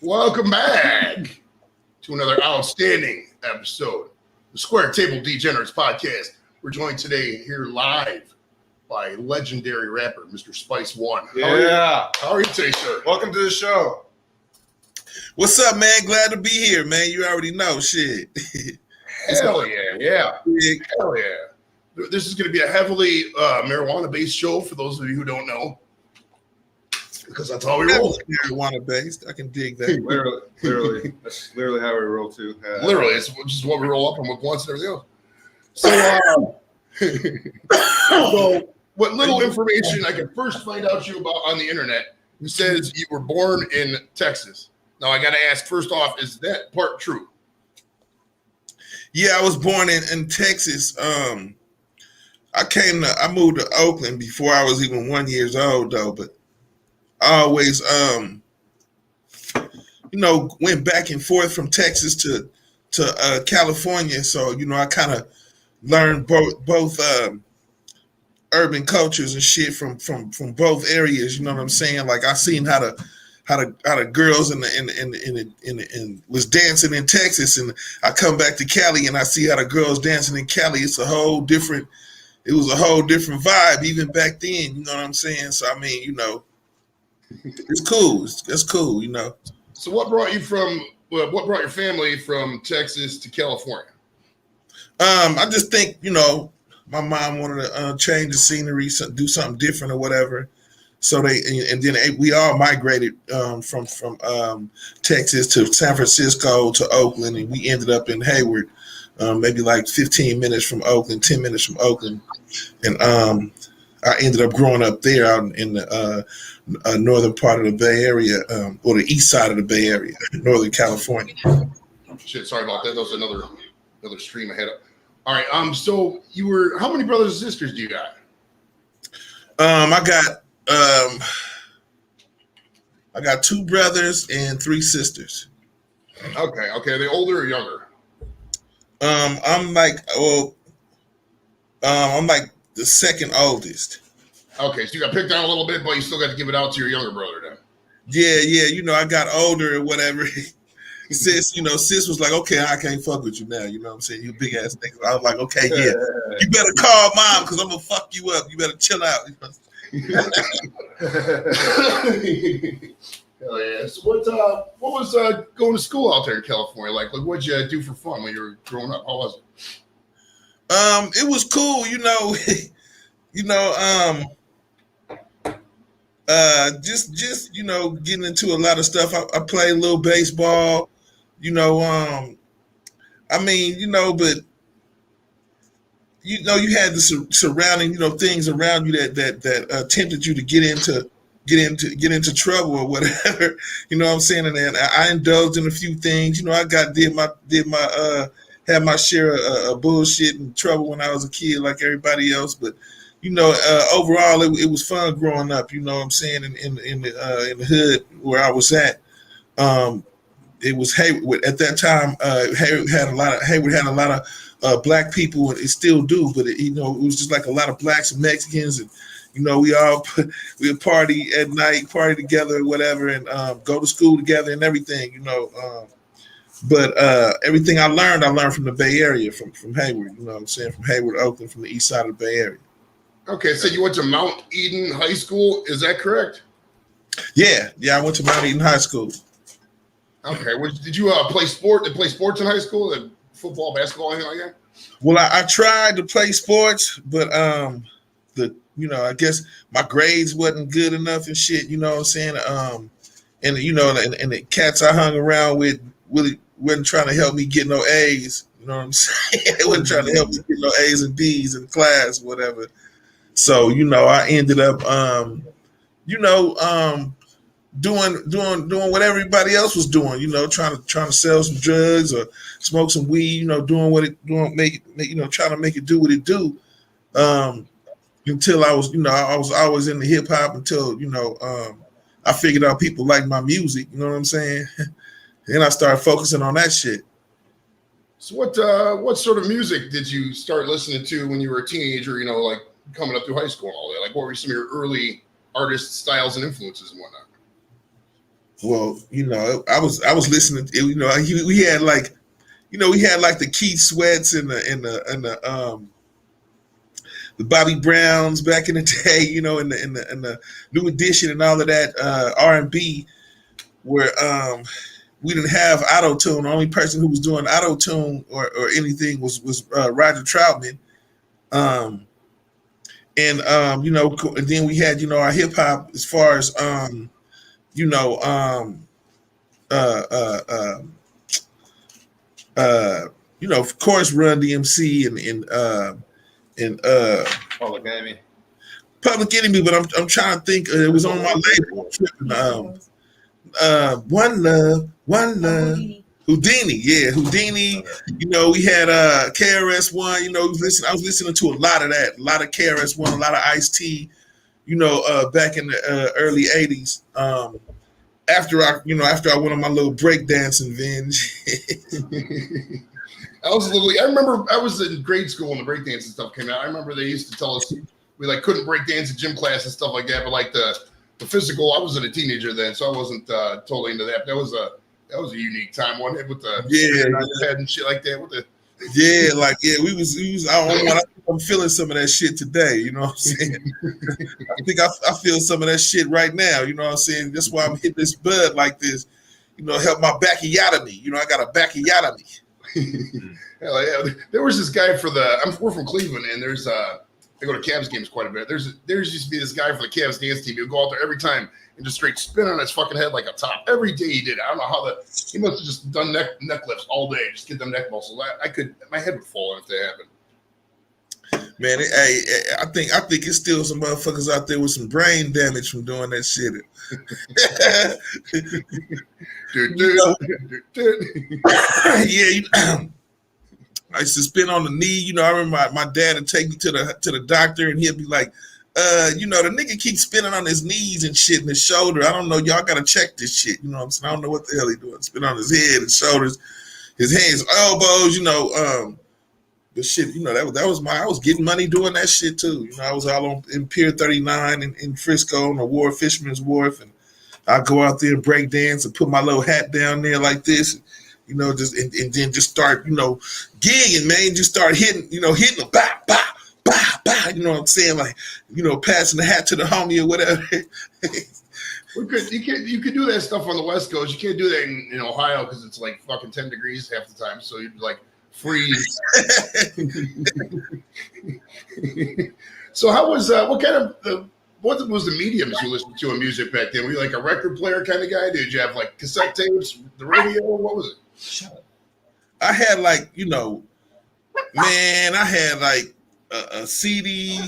Welcome back to another outstanding episode of the Square Table Degenerates podcast. We're joined today here live by legendary rapper Mr. Spice One. Yeah. How are you today, sir? Welcome to the show. What's up, man? Glad to be here, man. You already know shit. Hell yeah. Yeah. Hell yeah. This is going to be a heavily marijuana-based show for those of you who don't know. Because that's how we roll. Marijuana-based. I can dig that. Literally. That's literally how we roll too. Literally, it's just what we roll up on with blunts and everything else. So what little information I can first find out you about on the internet, who says you were born in Texas. Now, I got to ask, first off, is that part true? Yeah, I was born in Texas. I moved to Oakland before I was even 1 year old, though. But I always, went back and forth from Texas to California. So, I kind of learned both urban cultures and shit from both areas. You know what I'm saying? Like I seen how the girls in was dancing in Texas, and I come back to Cali and I see how the girls dancing in Cali. It was a whole different vibe even back then. You know what I'm saying? So I mean, it's cool. It's cool. So what brought your family from Texas to California? I just think my mom wanted to change the scenery, do something different or whatever. So then we all migrated from Texas to San Francisco to Oakland, and we ended up in Hayward, maybe like 15 minutes from Oakland, 10 minutes from Oakland, and I ended up growing up there out in the northern part of the Bay Area, or the east side of the Bay Area, Northern California. Shit, sorry about that. That was another stream ahead. All right. So how many brothers and sisters do you got? I got 2 brothers and 3 sisters. Okay. Are they older or younger? I'm like the second oldest. Okay, so you got picked on a little bit, but you still got to give it out to your younger brother then. Yeah. I got older or whatever. Sis was like, okay, I can't fuck with you now. You know what I'm saying? You big ass nigga. I was like, okay, yeah. You better call mom because I'm gonna fuck you up. You better chill out. Hell yeah. So what was going to school out there in California like? Like what'd you do for fun when you were growing up? How was it? It was cool, just getting into a lot of stuff. I played a little baseball, but you had the surrounding, things around you that tempted you to get into trouble or whatever. You know what I'm saying? And I indulged in a few things. Had my share of bullshit and trouble when I was a kid, like everybody else. But overall, it was fun growing up. You know what I'm saying? In the hood where I was at, it was Hayward at that time. Hayward had a lot of black people, and it still do. But it was just like a lot of blacks and Mexicans, and we would party at night, party together, or whatever, and go to school together and everything. But everything I learned from the Bay Area, from Hayward. You know what I'm saying? From Hayward, Oakland, from the east side of the Bay Area. Okay, so you went to Mount Eden High School, is that correct? Yeah, I went to Mount Eden High School. Okay, did you play sports in high school? Football, basketball, anything like that? Well, I tried to play sports, but I guess my grades wasn't good enough and shit. You know what I'm saying? And the cats I hung around with really wasn't trying to help me get no A's. You know what I'm saying? They wasn't trying to help me get no A's and B's in class, whatever. So, I ended up, doing what everybody else was doing, trying to sell some drugs or smoke some weed, trying to make it do what it do. Until I was always into hip hop until, I figured out people like my music, you know what I'm saying? Then I started focusing on that shit. So what sort of music did you start listening to when you were a teenager, like coming up through high school and all that? Like what were some of your early artist styles and influences and whatnot? Well, I was listening. We had like, we had like the Keith Sweats and the Bobby Browns back in the day. In the New Edition and all of that R&B, where we didn't have auto tune. The only person who was doing auto tune or anything was Roger Troutman. And then we had our hip hop as far as you know of course Run DMC and Public Enemy. Public Enemy, but I'm trying to think. It was on my label. One Love. Houdini, yeah, Houdini. We had KRS-One. I was listening to a lot of that, a lot of KRS-One, a lot of Ice-T. Back in the early '80s. After I went on my little breakdancing binge. I remember I was in grade school when the breakdancing stuff came out. I remember they used to tell us we couldn't breakdance in gym class and stuff like that, but like the physical, I wasn't a teenager then, so I wasn't totally into that. That was a unique time, wasn't it? With the pad and shit like that. We was. I'm feeling some of that shit today. You know what I'm saying? I think I feel some of that shit right now. You know what I'm saying? That's why I'm hitting this bud like this. Help my backiotomy. I got a backiotomy. Yeah. There was this guy we're from Cleveland, and there's I go to Cavs games quite a bit. There used to be this guy for the Cavs dance team. He would go out there every time and just straight spin on his fucking head like a top. Every day he did it. I don't know how he must have just done neck lifts all day, just get them neck muscles. My head would fall if that happened. Man, I think it's still some motherfuckers out there with some brain damage from doing that shit. Yeah, I used to spin on the knee. I remember my dad would take me to the doctor, and he'd be like, the nigga keeps spinning on his knees and shit and his shoulder. I don't know. Y'all got to check this shit. You know what I'm saying? I don't know what the hell he doing. Spin on his head, his shoulders, his hands, elbows, the shit, I was getting money doing that shit too. I was all in Pier 39 in Frisco on the wharf, Fisherman's Wharf, and I'd go out there and break dance and put my little hat down there like this, and then just start, gigging, man, just start hitting them, bah, bah, bah, bah, you know what I'm saying? Like, passing the hat to the homie or whatever. You could do that stuff on the West Coast. You can't do that in Ohio because it's like fucking 10 degrees half the time. So you'd be like, freeze. So how was what was the mediums you listened to in music back then? Were you like a record player kind of guy? Did you have like cassette tapes, the radio? What was it? I had like, I had like a CD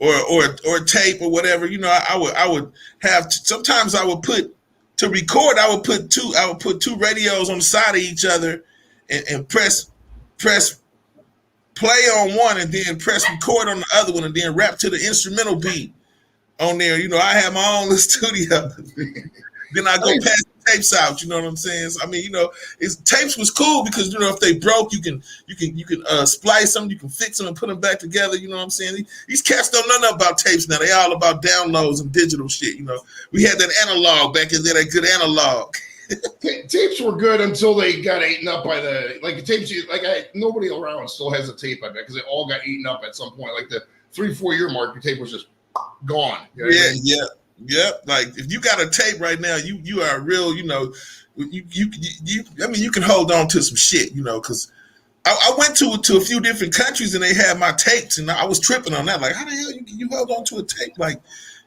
or tape or whatever. I would have sometimes I would put to record. I would put two radios on the side of each other. And press play on one and then press record on the other one and then rap to the instrumental beat on there. I had my own little studio. Then I go pass the tapes out. You know what I'm saying? So, I mean, tapes was cool because if they broke, you can splice them, you can fix them and put them back together. You know what I'm saying? These cats don't know nothing about tapes now. They all about downloads and digital shit. We had that analog back in there, that good analog. Tapes were good until they got eaten up by tapes. Nobody around still has a tape, I bet, because they all got eaten up at some point. Like the 3-4 year mark, your tape was just gone. Yeah. Like if you got a tape right now, you are real. You can hold on to some shit. Because I went to a few different countries and they had my tapes, and I was tripping on that. Like, how the hell you hold on to a tape? Like,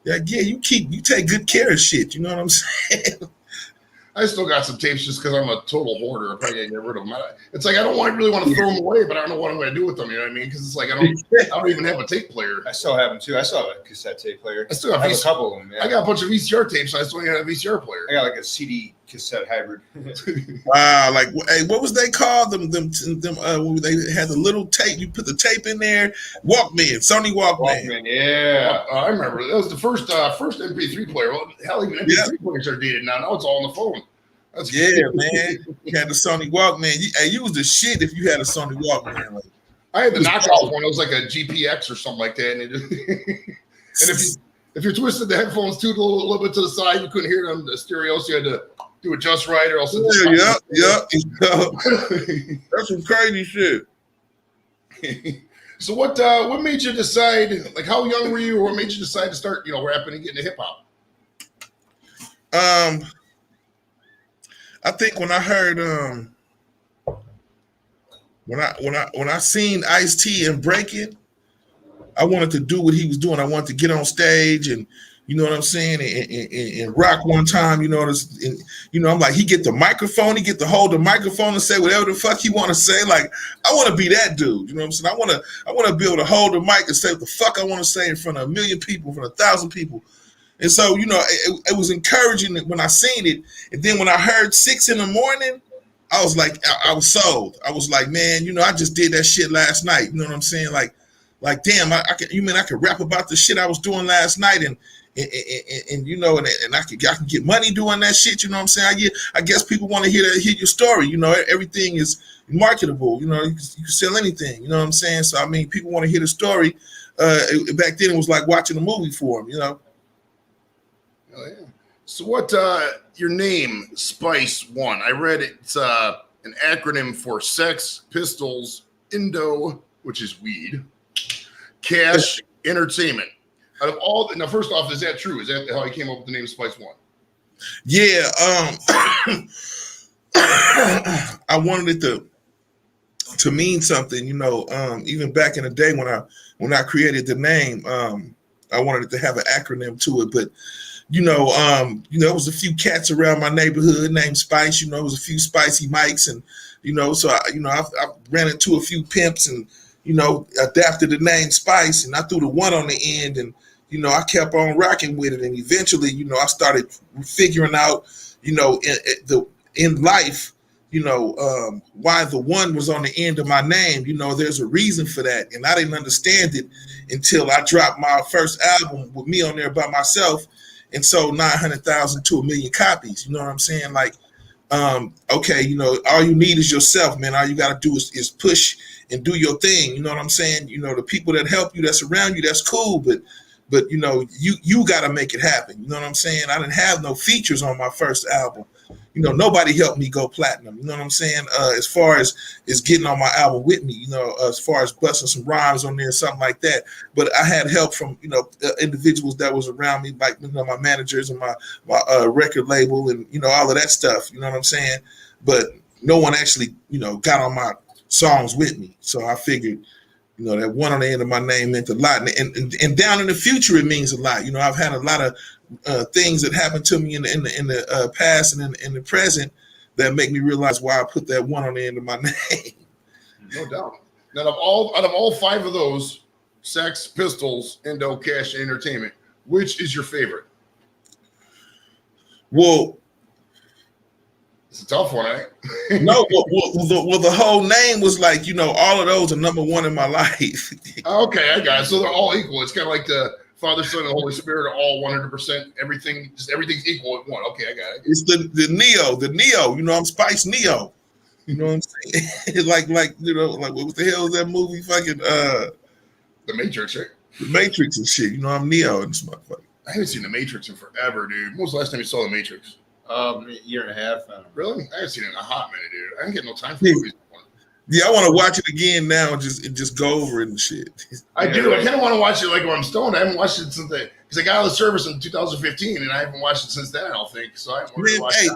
you take good care of shit. You know what I'm saying? I still got some tapes just because I'm a total hoarder. I probably gotta get rid of them. It's like I don't really want to throw them away, but I don't know what I'm going to do with them. You know what I mean? Because it's like I don't even have a tape player. I still have them too. I still have a cassette tape player. I still have a couple of them. Yeah. I got a bunch of VCR tapes. I still got a VCR player. I got like a CD cassette hybrid. Wow! Like, hey, what was they called? Them when they had the little tape. You put the tape in there. Walkman, Sony Walkman. Yeah. I remember that was the first MP3 player. Well, hell, even MP3 players are dated now. Now it's all on the phone. Man. You had the Sony Walkman. You was the shit if you had a Sony Walkman. I had the knockoff one. It was like a GPX or something like that. And if you're twisting the headphones too a little bit to the side, you couldn't hear them the stereo, so you had to do it just right, or else. Yeah. That's some crazy shit. So what made you decide? Like, how young were you, or what made you decide to start, rapping and getting into hip hop? I think when I heard when I seen Ice-T and Breaking, I wanted to do what he was doing. I wanted to get on stage and, you know what I'm saying, and rock one time, I'm like, he get the microphone, he get to hold the microphone and say whatever the fuck he want to say. Like, I want to be that dude, you know what I'm saying? I want to be able to hold the mic and say what the fuck I want to say in front of 1 million people, in front of 1,000 people. And so, it was encouraging when I seen it. And then when I heard 6 in the morning, I was like, I was sold. I was like, man, I just did that shit last night. You know what I'm saying? Like damn, I could rap about the shit I was doing last night and I can get money doing that shit. You know what I'm saying? I guess people want to hear your story. Everything is marketable. You can sell anything. You know what I'm saying? So I mean, people want to hear the story. Back then, it was like watching a movie for them. Oh, yeah. So what? Your name, Spice One. I read it's an acronym for Sex, Pistols, Indo, which is weed, Cash, Entertainment. Out of all, now first off, is that true? Is that how you came up with the name Spice One? Yeah. I wanted it to mean something. Even back in the day when I created the name, I wanted it to have an acronym to it, but. There was a few cats around my neighborhood named Spice. It was a few spicy mics, and so I ran into a few pimps and adapted the name Spice, and I threw the one on the end, and I kept on rocking with it, and eventually I started figuring out in life why the one was on the end of my name. There's a reason for that, and I didn't understand it until I dropped my first album with me on there by myself. And sold 900,000 to 1 million copies. You know what I'm saying? Like, okay, all you need is yourself, man. All you got to do is push and do your thing. You know what I'm saying? The people that help you, that's around you, that's cool. But you got to make it happen. You know what I'm saying? I didn't have no features on my first album. Nobody helped me go platinum. You know what I'm saying? As far as getting on my album with me, as far as busting some rhymes on there, something like that. But I had help from, individuals that was around me, like, my managers and my record label and, all of that stuff. You know what I'm saying? But no one actually, got on my songs with me. So I figured, that one on the end of my name meant a lot. And down in the future, it means a lot. I've had a lot of things that happened to me in the past and in the present that make me realize why I put that one on the end of my name. No doubt. Now, out of all 5 of those, Sex, Pistols, Indo, Cash, and Entertainment, which is your favorite? Well, it's a tough one, eh? No, the whole name was like, all of those are number one in my life. Okay, I got it. So they're all equal. It's kind of like the Father, Son, and Holy Spirit are all 100%. Everything's equal at one. Okay, I got it. It's the Neo. I'm Spice Neo. You know what I'm saying? like what the hell is that movie? Fucking The Matrix, right? The Matrix and shit. I'm Neo in this motherfucker. I haven't seen The Matrix in forever, dude. When was the last time you saw The Matrix? A year and a half. Really? I haven't seen it in a hot minute, dude. I didn't get no time for movies. Yeah, I want to watch it again now and just go over it and shit. I do. I kind of want to watch it like when I'm stoned. I haven't watched it since because I got out of the service in 2015, and I haven't watched it since then, I don't think. So I haven't watched it.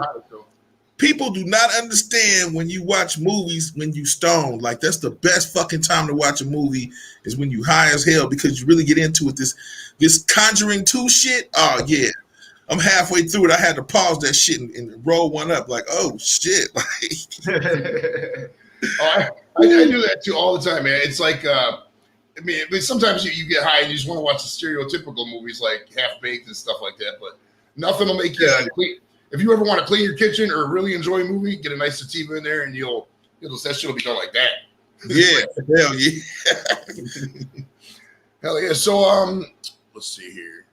People do not understand when you watch movies when you stoned. Like, that's the best fucking time to watch a movie is when you high as hell, because you really get into it. This Conjuring 2 shit, oh yeah. I'm halfway through it. I had to pause that shit and roll one up. Like, oh shit! I do that too all the time, man. It's like, sometimes you get high and you just want to watch the stereotypical movies like Half Baked and stuff like that. But nothing will make you clean. If you ever want to clean your kitchen or really enjoy a movie, get a nice sativa in there, and that shit will be done like that. Yeah, hell yeah, hell yeah. So let's see here.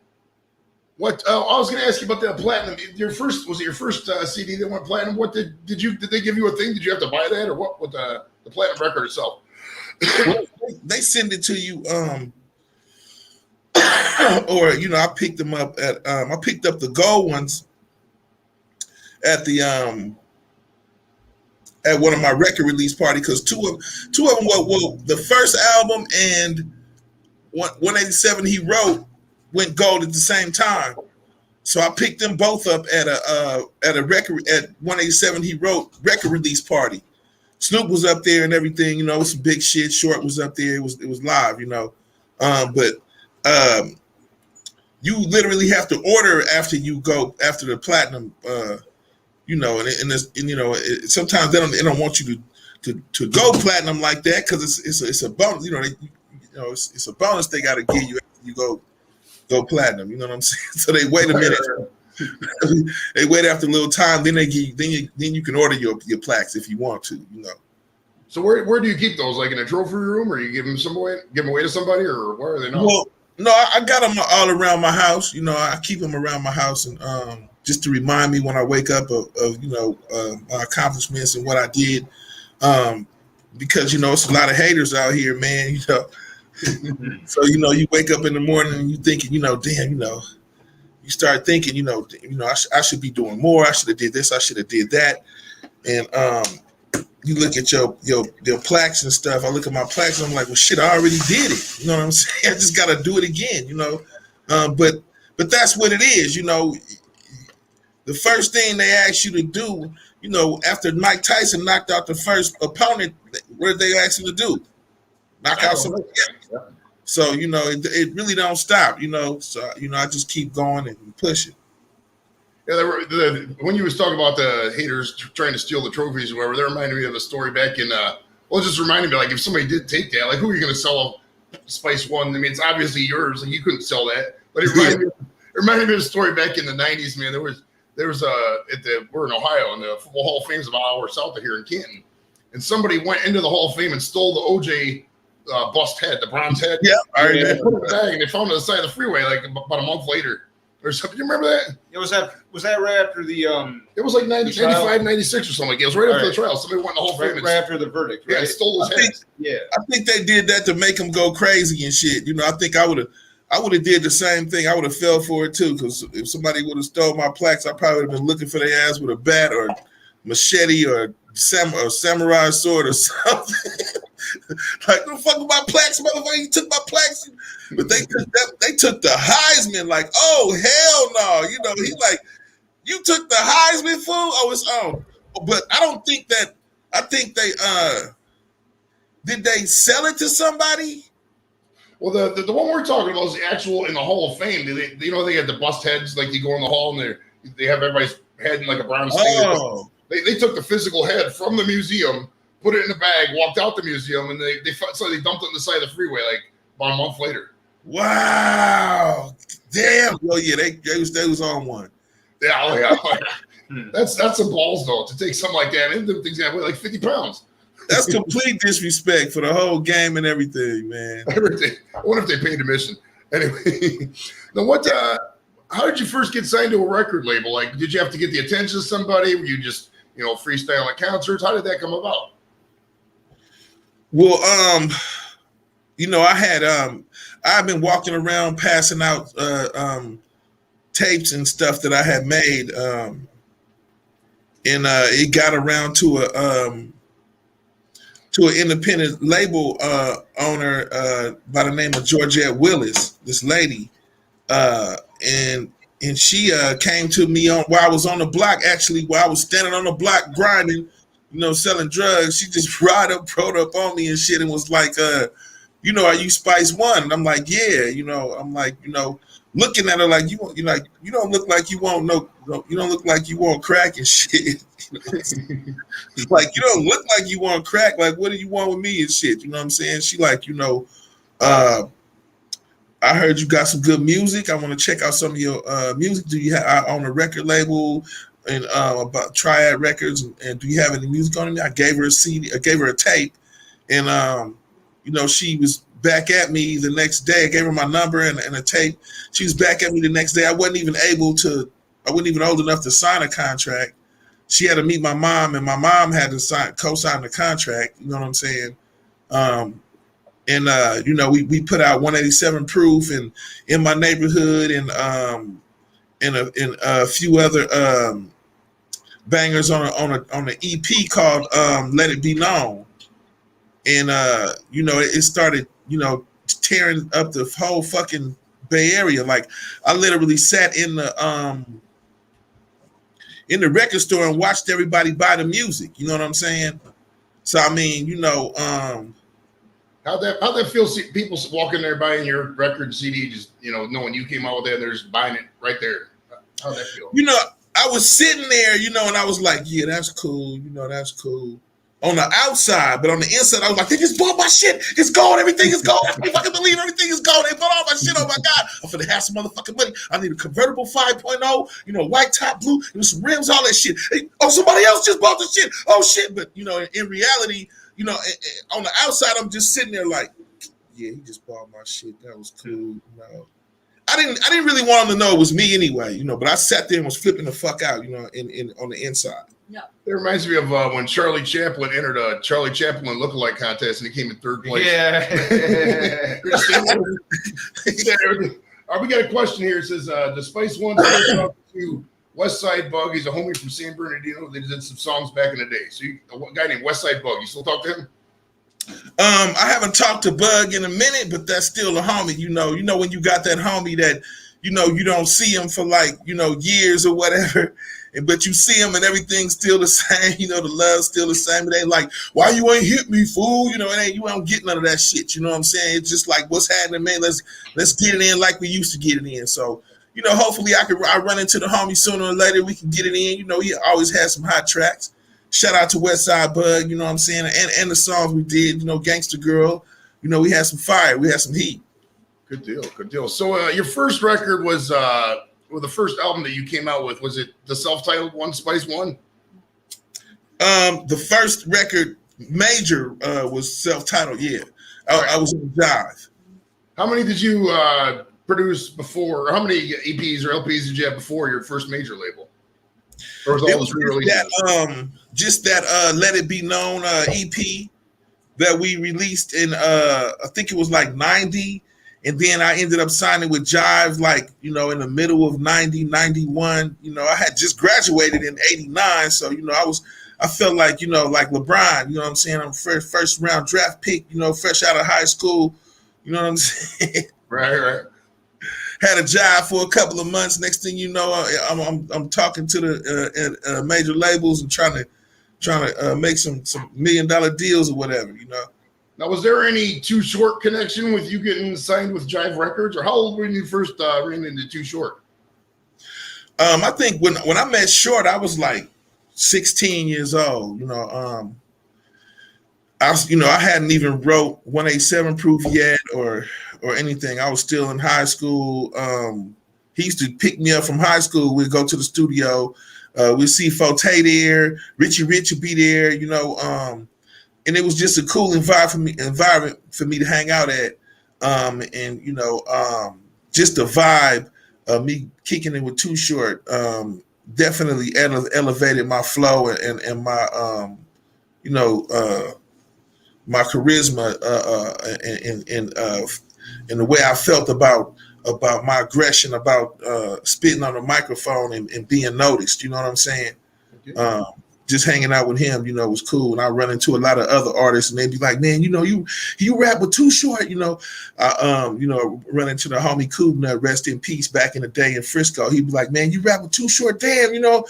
What I was going to ask you about that platinum. Was it your first CD that went platinum? What did they give you a thing? Did you have to buy that, or what? With the platinum record itself? They send it to you. or I picked them up at I picked up the gold ones at the at one of my record release party because two of them were the first album and 187 he wrote went gold at the same time. So I picked them both up at a record at 187 he wrote record release party. Snoop was up there and everything, some big shit. Short was up there. It was live, but you literally have to order after the platinum, sometimes they don't want you to go platinum like that because it's a bonus. It's a bonus they got to give you after you go platinum. You know what I'm saying? So they wait a minute. They wait after a little time, then then you can order your plaques if you want to. So where do you keep those? Like in a trophy room, or you give them away to somebody, or where are they now? Well, no, I got them all around my house. I keep them around my house, and just to remind me when I wake up of my accomplishments and what I did. Because it's a lot of haters out here, man. So you wake up in the morning and you thinking, damn, you start thinking, I should be doing more. I should have did this. I should have did that. And you look at your plaques and stuff. I look at my plaques and I'm like, well, shit, I already did it. You know what I'm saying? I just got to do it again. But that's what it is. The first thing they ask you to do, after Mike Tyson knocked out the first opponent, what did they ask him to do? Knock out somebody else. So, it really don't stop, So, I just keep going and pushing. Yeah, when you was talking about the haters trying to steal the trophies or whatever, that reminded me of a story back in, it just reminded me, like, if somebody did take that, like, who are you going to sell Spice One? I mean, it's obviously yours, and you couldn't sell that. But it reminded me of a story back in the 90s, man. There was we're in Ohio, and the Football Hall of Fame is about an hour south of here in Canton. And somebody went into the Hall of Fame and stole the OJ bust head, the bronze head. Yeah, and they put it in the bag, and they found it on the side of the freeway like about a month later or something. You remember that? It was that right after the It was like 95, 96 or something like that. It was right after the trial. Somebody went in the Hall of Fame right after the verdict. Right? Yeah, stole his head. Yeah, I think they did that to make him go crazy and shit. I think I would have did the same thing. I would have fell for it too, because if somebody would have stole my plaques, I probably would have been looking for their ass with a bat or machete or samurai sword or something. Like, don't fuck with my plaques, motherfucker. You took my plaques. But they took the Heisman, like, oh, hell no. He like, you took the Heisman, fool? Oh, it's on. But I don't think that, I think they, did they sell it to somebody? Well, the one we're talking about is the actual in the Hall of Fame. They had the bust heads, like you go in the hall and they have everybody's head in like a bronze thing. Oh. They took the physical head from the museum, put it in a bag, walked out the museum, and they dumped it on the side of the freeway like about a month later. Wow. Damn. Oh yeah, they was on one. Yeah, oh yeah. That's some balls though, to take something like that. And them things that weigh like 50 pounds. That's complete disrespect for the whole game and everything, man. Everything. I wonder if they paid admission. Anyway, now how did you first get signed to a record label? Like, did you have to get the attention of somebody? Were you just, freestyle at concerts? How did that come about? Well, I had I've been walking around passing out tapes and stuff that I had made, and it got around to an independent label owner by the name of Georgette Willis, this lady, and she came to me while I was on the block, actually, while I was standing on the block grinding, selling drugs. She just rode up on me and shit and was like, are you Spice One? And I'm like, yeah, I'm like, looking at her like, you don't look like you want you don't look like you want crack and shit. Like, you don't look like you want crack. Like, what do you want with me and shit? You know what I'm saying? She like, I heard you got some good music. I want to check out some of your music. Do you have on a record label and about Triad Records? And do you have any music on it? I gave her a CD. I gave her a tape, and she was back at me the next day. I gave her my number and a tape. She was back at me the next day. I wasn't even old enough to sign a contract. She had to meet my mom, and my mom had to co-sign the contract. You know what I'm saying? And you know, we put out 187 proof and in my neighborhood and a few other bangers on an EP called Let It Be Known. And you know, it started, you know, tearing up the whole fucking Bay Area. Like I literally sat in the record store and watched everybody buy the music. You know what I'm saying? So I mean, you know, how'd that feel? See people walking there buying your record CD, just knowing you came out with that, and they're just buying it right there. How'd that feel? You know, I was sitting there, you know, and I was like, yeah, that's cool. You know, that's cool. On the outside, but on the inside, I was like, they just bought my shit. It's gone. Everything is gone. I can't fucking believe everything is gone. They bought all my shit. Oh my God. I'm finna have some motherfucking money. I need a convertible 5.0, you know, white top, blue, and some rims, all that shit. Hey, oh, somebody else just bought the shit. Oh shit. But, you know, in reality, you know, on the outside, I'm just sitting there like, yeah, he just bought my shit. That was cool. You know. I didn't really want him to know it was me anyway, you know, but I sat there and was flipping the fuck out, you know, in on the inside. No. It reminds me of when Charlie Chaplin entered a Charlie Chaplin lookalike contest and he came in third place. Yeah. We got a question here. It says, the Spice One to West Side Bug. He's a homie from San Bernardino. They did some songs back in the day. So a guy named West Side Bug. You still talk to him? I haven't talked to Bug in a minute, but that's still a homie. You know when you got that homie that, you know, you don't see him for like, you know, years or whatever, but you see him and everything's still the same. You know, the love's still the same. It ain't like, why you ain't hit me, fool? You know, you don't get none of that shit. You know what I'm saying? It's just like, what's happening, man? Let's get it in like we used to get it in. So, you know, hopefully I run into the homie sooner or later. We can get it in. You know, he always has some hot tracks. Shout out to Westside Bug, you know what I'm saying? And the songs we did, you know, Gangsta Girl, you know, we had some fire, we had some heat. Good deal. So your first record was the first album that you came out with, was it the self-titled one, Spice One? The first record major was self-titled, yeah. I was in Jive. How many did you produce before, or how many EPs or LPs did you have before your first major label? Or was all those re-releases? Just that Let It Be Known EP that we released in I think it was like 90, and then I ended up signing with Jive like, you know, in the middle of 90, 91. You know, I had just graduated in 89, so you know, I felt like, you know, like LeBron, you know what I'm saying? I'm first round draft pick, you know, fresh out of high school, you know what I'm saying? Right. Had a job for a couple of months. Next thing you know, I'm talking to the major labels and trying to make some $1 million deals or whatever, you know. Now, was there any Too Short connection with you getting signed with Jive Records, or how old were you first ran into Too Short? I think when I met Short, I was like 16 years old. You know, I hadn't even wrote 187 proof yet or anything. I was still in high school. He used to pick me up from high school. We'd go to the studio. We'd see Forte there. Richie Rich would be there, you know. And it was just a cool environment for me to hang out at. And, you know, just the vibe of me kicking it with Too Short definitely elevated my flow and my, you know, my charisma and the way I felt about my aggression, about spitting on the microphone and being noticed. You know what I'm saying? Just hanging out with him, you know, was cool. And I run into a lot of other artists, and they'd be like, "Man, you know, you rap with Too Short." You know, you know, run into the homie Kubna, rest in peace, back in the day in Frisco. He'd be like, "Man, you rap with Too Short? Damn, you know,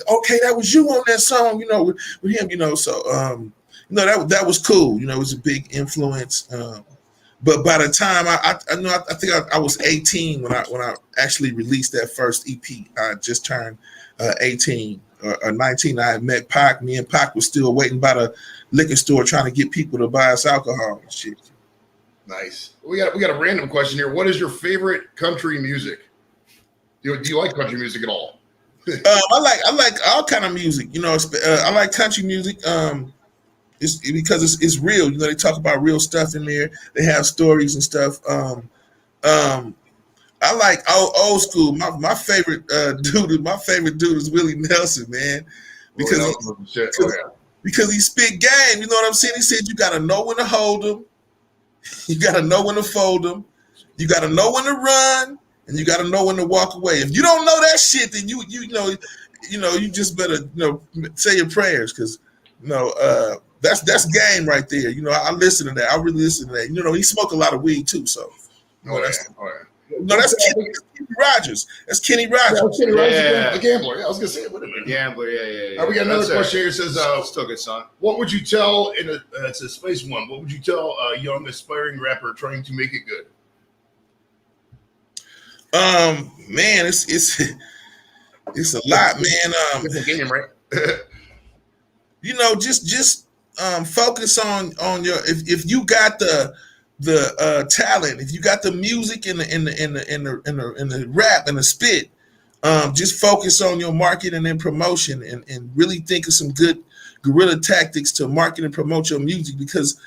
okay, that was you on that song, you know, with him, you know." So, you know, that was cool. You know, it was a big influence. But by the time I think I was 18 when I actually released that first EP. I just turned 18 or 19. I had met Pac. Me and Pac was still waiting by the liquor store trying to get people to buy us alcohol and shit. Nice. We got a random question here. What is your favorite country music? Do you like country music at all? I like all kind of music. You know, I like country music. It's because it's real. You know, they talk about real stuff in there. They have stories and stuff. I like old school. My favorite dude is Willie Nelson, man, because he spit game. You know what I'm saying? He said you got to know when to hold them. You got to know when to fold them. You got to know when to run, and you got to know when to walk away. If you don't know that shit, then you just better say your prayers, because that's game right there. I listen to that. I really listen to that. He smoked a lot of weed too, so. That's Kenny Rogers. That's Kenny Rogers. Yeah, Kenny Rogers, the gambler. Yeah, I was gonna say it would have been. Gambler, yeah. We got another question here. It says, still good song. What would you tell it's a Space One? What would you tell a young aspiring rapper trying to make it good? Man, it's a lot, man. Different game, right? Just focus on your if you got the talent, if you got the music and the rap and the spit, just focus on your marketing and promotion, and really think of some good guerrilla tactics to market and promote your music, because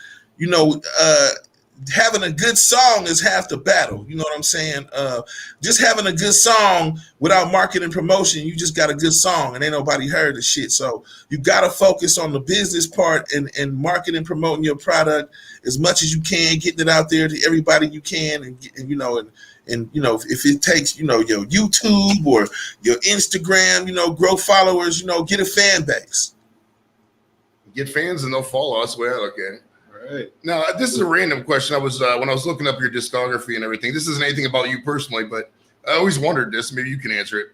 having a good song is half the battle. You know what I'm saying? Just having a good song without marketing and promotion, you just got a good song and ain't nobody heard the shit. So you got to focus on the business part and marketing and promoting your product as much as you can, getting it out there to everybody you can, and if it takes your YouTube or your Instagram, grow followers, get a fan base. Get fans and they'll follow us. Well, okay. Right. Now, this is a random question. I was when I was looking up your discography and everything. This isn't anything about you personally, but I always wondered this. Maybe you can answer it.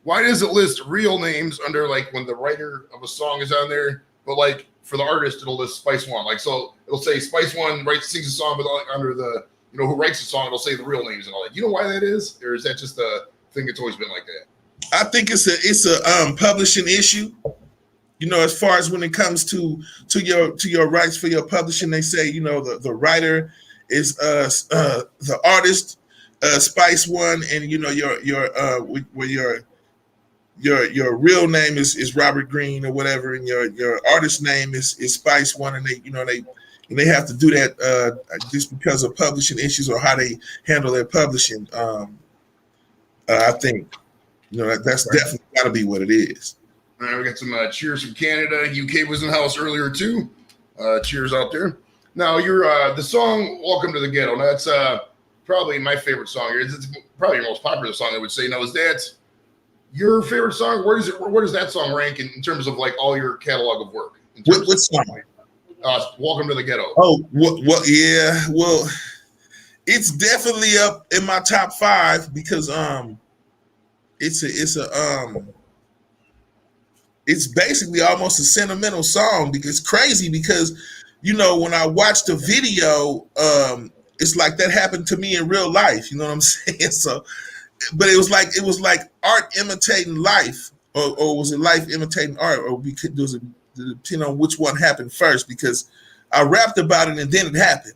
Why does it list real names under, like, when the writer of a song is on there, but like for the artist it'll list Spice One? Like, so it'll say Spice One sings a song, but like under the who writes the song, it'll say the real names and all that. You know why that is, or is that just a thing that's always been like that? I think it's a publishing issue. As far as when it comes to your rights for your publishing, they say the writer is the artist, Spice One, and your real name is Robert Green or whatever, and your artist name is Spice One, and they have to do that just because of publishing issues or how they handle their publishing. I think that's definitely got to be what it is. All right, we got some cheers from Canada. UK was in the house earlier too. Cheers out there. Now, the song "Welcome to the Ghetto." Now, that's probably my favorite song here. It's probably your most popular song, I would say. Now, is that your favorite song? Where does that song rank in terms of like all your catalog of work? What song? "Welcome to the Ghetto." Oh, what? Yeah. Well, it's definitely up in my top 5 because it's basically almost a sentimental song, because it's crazy because when I watched the video, it's like that happened to me in real life. You know what I'm saying? So, but it was like art imitating life, or was it life imitating art, or does it depend on which one happened first? Because I rapped about it and then it happened.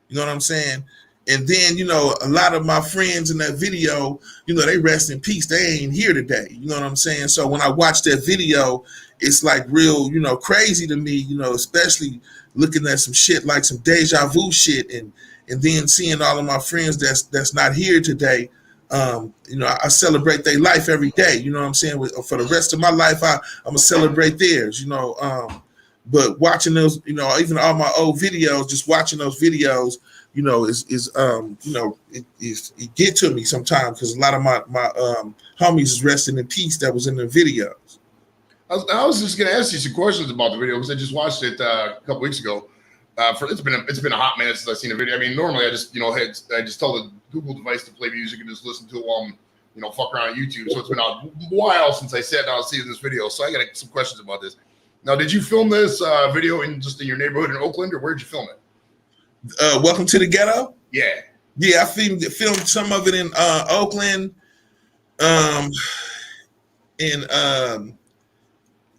You know what I'm saying? And then, a lot of my friends in that video, they rest in peace. They ain't here today. You know what I'm saying? So when I watch that video, it's like real, crazy to me, especially looking at some shit like some deja vu shit, and then seeing all of my friends that's not here today. I celebrate their life every day. You know what I'm saying? For the rest of my life, I'm going to celebrate theirs, but watching those, even all my old videos, just watching those videos, it get to me sometimes, because a lot of my homies is resting in peace that was in the videos. I was just going to ask you some questions about the video, because I just watched it a couple weeks ago. It's been a hot minute since I've seen a video. I mean, normally I just I just tell the Google device to play music and just listen to it while I'm fuck around on YouTube. So it's been a while since I sat down and see this video. So I got some questions about this. Now, did you film this video in your neighborhood in Oakland, or where did you film it? Welcome to the Ghetto. Yeah, I filmed some of it in Oakland, in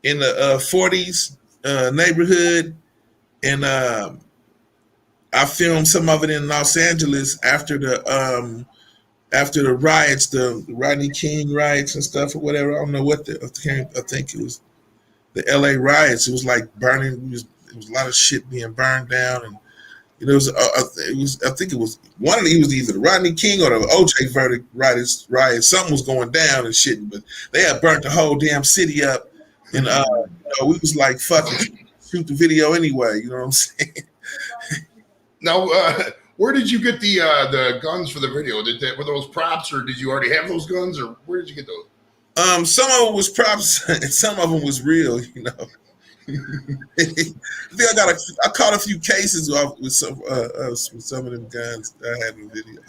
the 40s neighborhood, and I filmed some of it in Los Angeles after the riots, the Rodney King riots and stuff or whatever. I don't know what I think it was the LA riots. It was like burning. It was a lot of shit being burned down, and I think it was either the Rodney King or the OJ verdict riots. Something was going down and shit, but they had burnt the whole damn city up, and we was like, fucking shoot the video anyway. You know what I'm saying? Now, Where did you get the guns for the video? Were those props, or did you already have those guns, or where did you get those? Some of them was props, and some of them was real. You know, I think I caught a few cases off with some of them guns that I had in the video.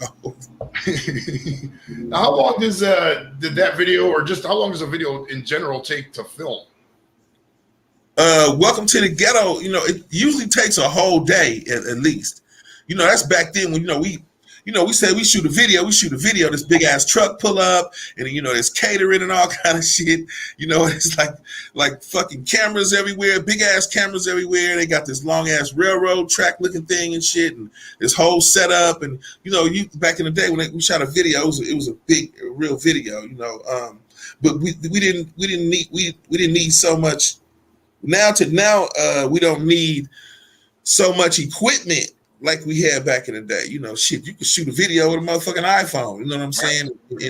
Now, how long did that video, or just how long does a video in general take to film? Welcome to the Ghetto. You know, it usually takes a whole day at least. You know, that's back then when we said we shoot a video. This big ass truck pull up, and there's catering and all kind of shit. You know, it's like fucking cameras everywhere, big ass cameras everywhere. They got this long ass railroad track looking thing and shit, and this whole setup. And you back in the day when we shot a video, it was a real video. But we didn't need so much. Now we don't need so much equipment like we had back in the day. You can shoot a video with a motherfucking iPhone. You know what I'm saying? And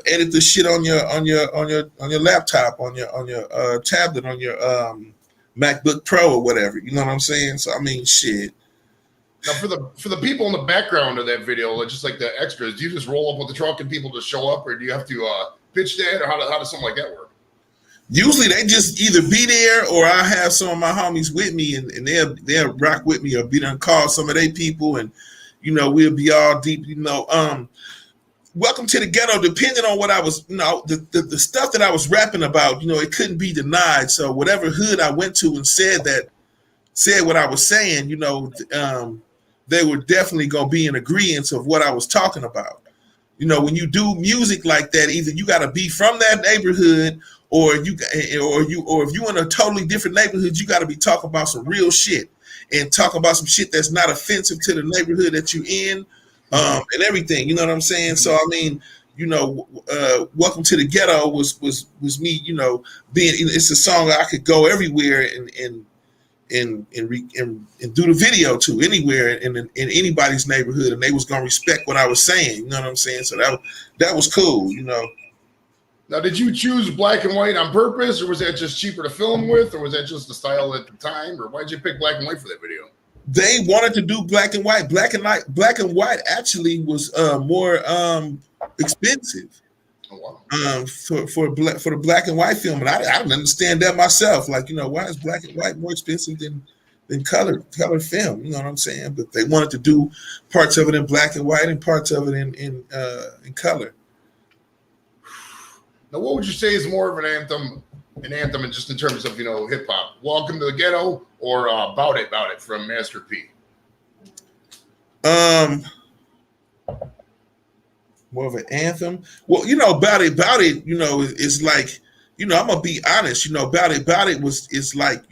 edit the shit on your laptop, on your tablet, on your MacBook Pro or whatever. You know what I'm saying? So I mean, shit. Now, for the people in the background of that video, just like the extras, do you just roll up with the truck and people just show up, or do you have to pitch that, or how does something like that work? Usually they just either be there, or I have some of my homies with me, and they'll rock with me, or be done call some of their people, and we'll be all deep. Welcome to the Ghetto. Depending on what I was, the stuff that I was rapping about, it couldn't be denied. So whatever hood I went to and said what I was saying, they were definitely gonna be in agreement of what I was talking about. When you do music like that, either you got to be from that neighborhood, or if you in a totally different neighborhood, you got to be talking about some real shit and talk about some shit that's not offensive to the neighborhood that you in, and everything. You know what I'm saying? So I mean, Welcome to the Ghetto was me, being. It's a song I could go everywhere and do the video to anywhere in anybody's neighborhood, and they was gonna respect what I was saying. You know what I'm saying? So that was cool. Now, did you choose black and white on purpose, or was that just cheaper to film with, or was that just the style at the time, or why'd you pick black and white for that video? They wanted to do black and white. Black and white actually was more expensive. Oh, wow. For the black and white film, and I don't understand that myself. Like, why is black and white more expensive than color film? You know what I'm saying? But they wanted to do parts of it in black and white and parts of it in color. Now, what would you say is more of an anthem, and just in terms of hip hop? Welcome to the Ghetto, or Bout It from Master P? More of an anthem. Well, Bout It, is like, I'm gonna be honest, Bout It is like,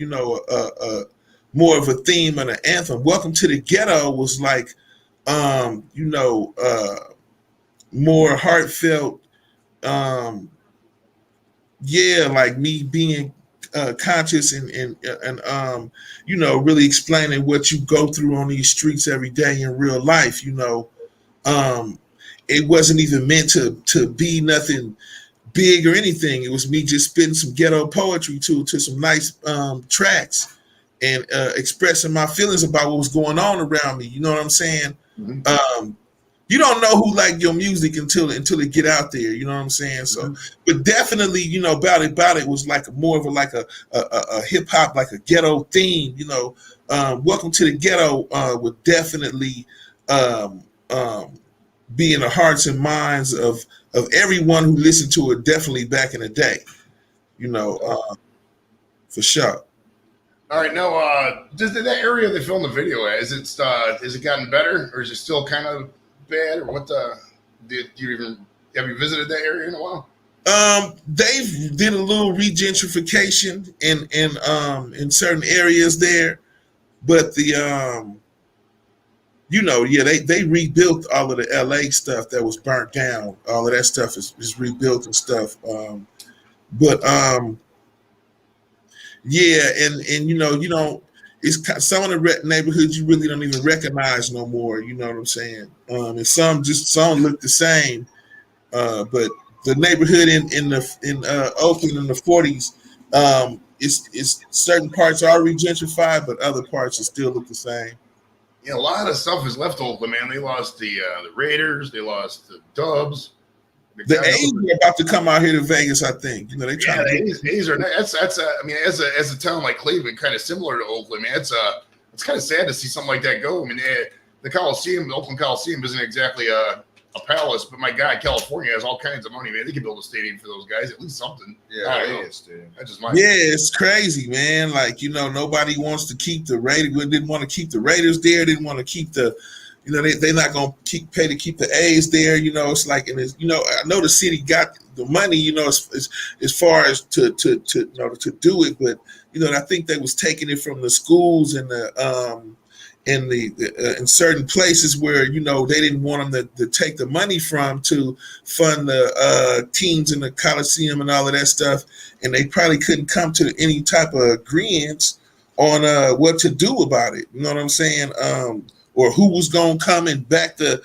more of a theme and an anthem. Welcome to the Ghetto was like, more heartfelt, like me being conscious and really explaining what you go through on these streets every day in real life. It wasn't even meant to be nothing big or anything. It was me just spitting some ghetto poetry to some nice tracks and expressing my feelings about what was going on around me. You know what I'm saying? Mm-hmm. You don't know who like your music until it get out there. You know what I'm saying? So, mm-hmm. But definitely, Bout It was like more of a hip hop, like a ghetto theme. Welcome to the Ghetto would definitely be in the hearts and minds of everyone who listened to it, definitely back in the day, for sure. All right, now, does that area they filmed the video at, is it gotten better, or is it still kind of bad, or what? Have you visited that area in a while? They did a little regentrification in certain areas there, but they rebuilt all of the LA stuff that was burnt down. All of that stuff is rebuilt and stuff. It's some of the neighborhoods you really don't even recognize no more. You know what I'm saying? And some look the same. But the neighborhood in Oakland in the 40s, it's certain parts are regentrified, but other parts are still look the same. Yeah, a lot of stuff is left Oakland, man. They lost the Raiders, they lost the Dubs. The A's are about to come out here to Vegas, I think. You know, they trying to get A's are that's I mean, as a town like Cleveland, kind of similar to Oakland, man. It's kind of sad to see something like that go. I mean, the Coliseum, the Oakland Coliseum, isn't exactly a palace, but my God, California has all kinds of money, man. They could build a stadium for those guys, at least something. Yeah, it's crazy, man. Like, you know, nobody wants to keep the Raiders. Didn't want to keep the Raiders there. Didn't want to keep the, you know, they're not gonna pay to keep the A's there. You know, it's like, and it's, you know, I know the city got the money, you know, as far as to you know, to do it, but you know, I think they was taking it from the schools and the in certain places where, you know, they didn't want them to take the money from to fund the teams in the Coliseum and all of that stuff, and they probably couldn't come to any type of agreements on what to do about it. You know what I'm saying? Or who was going to come and back the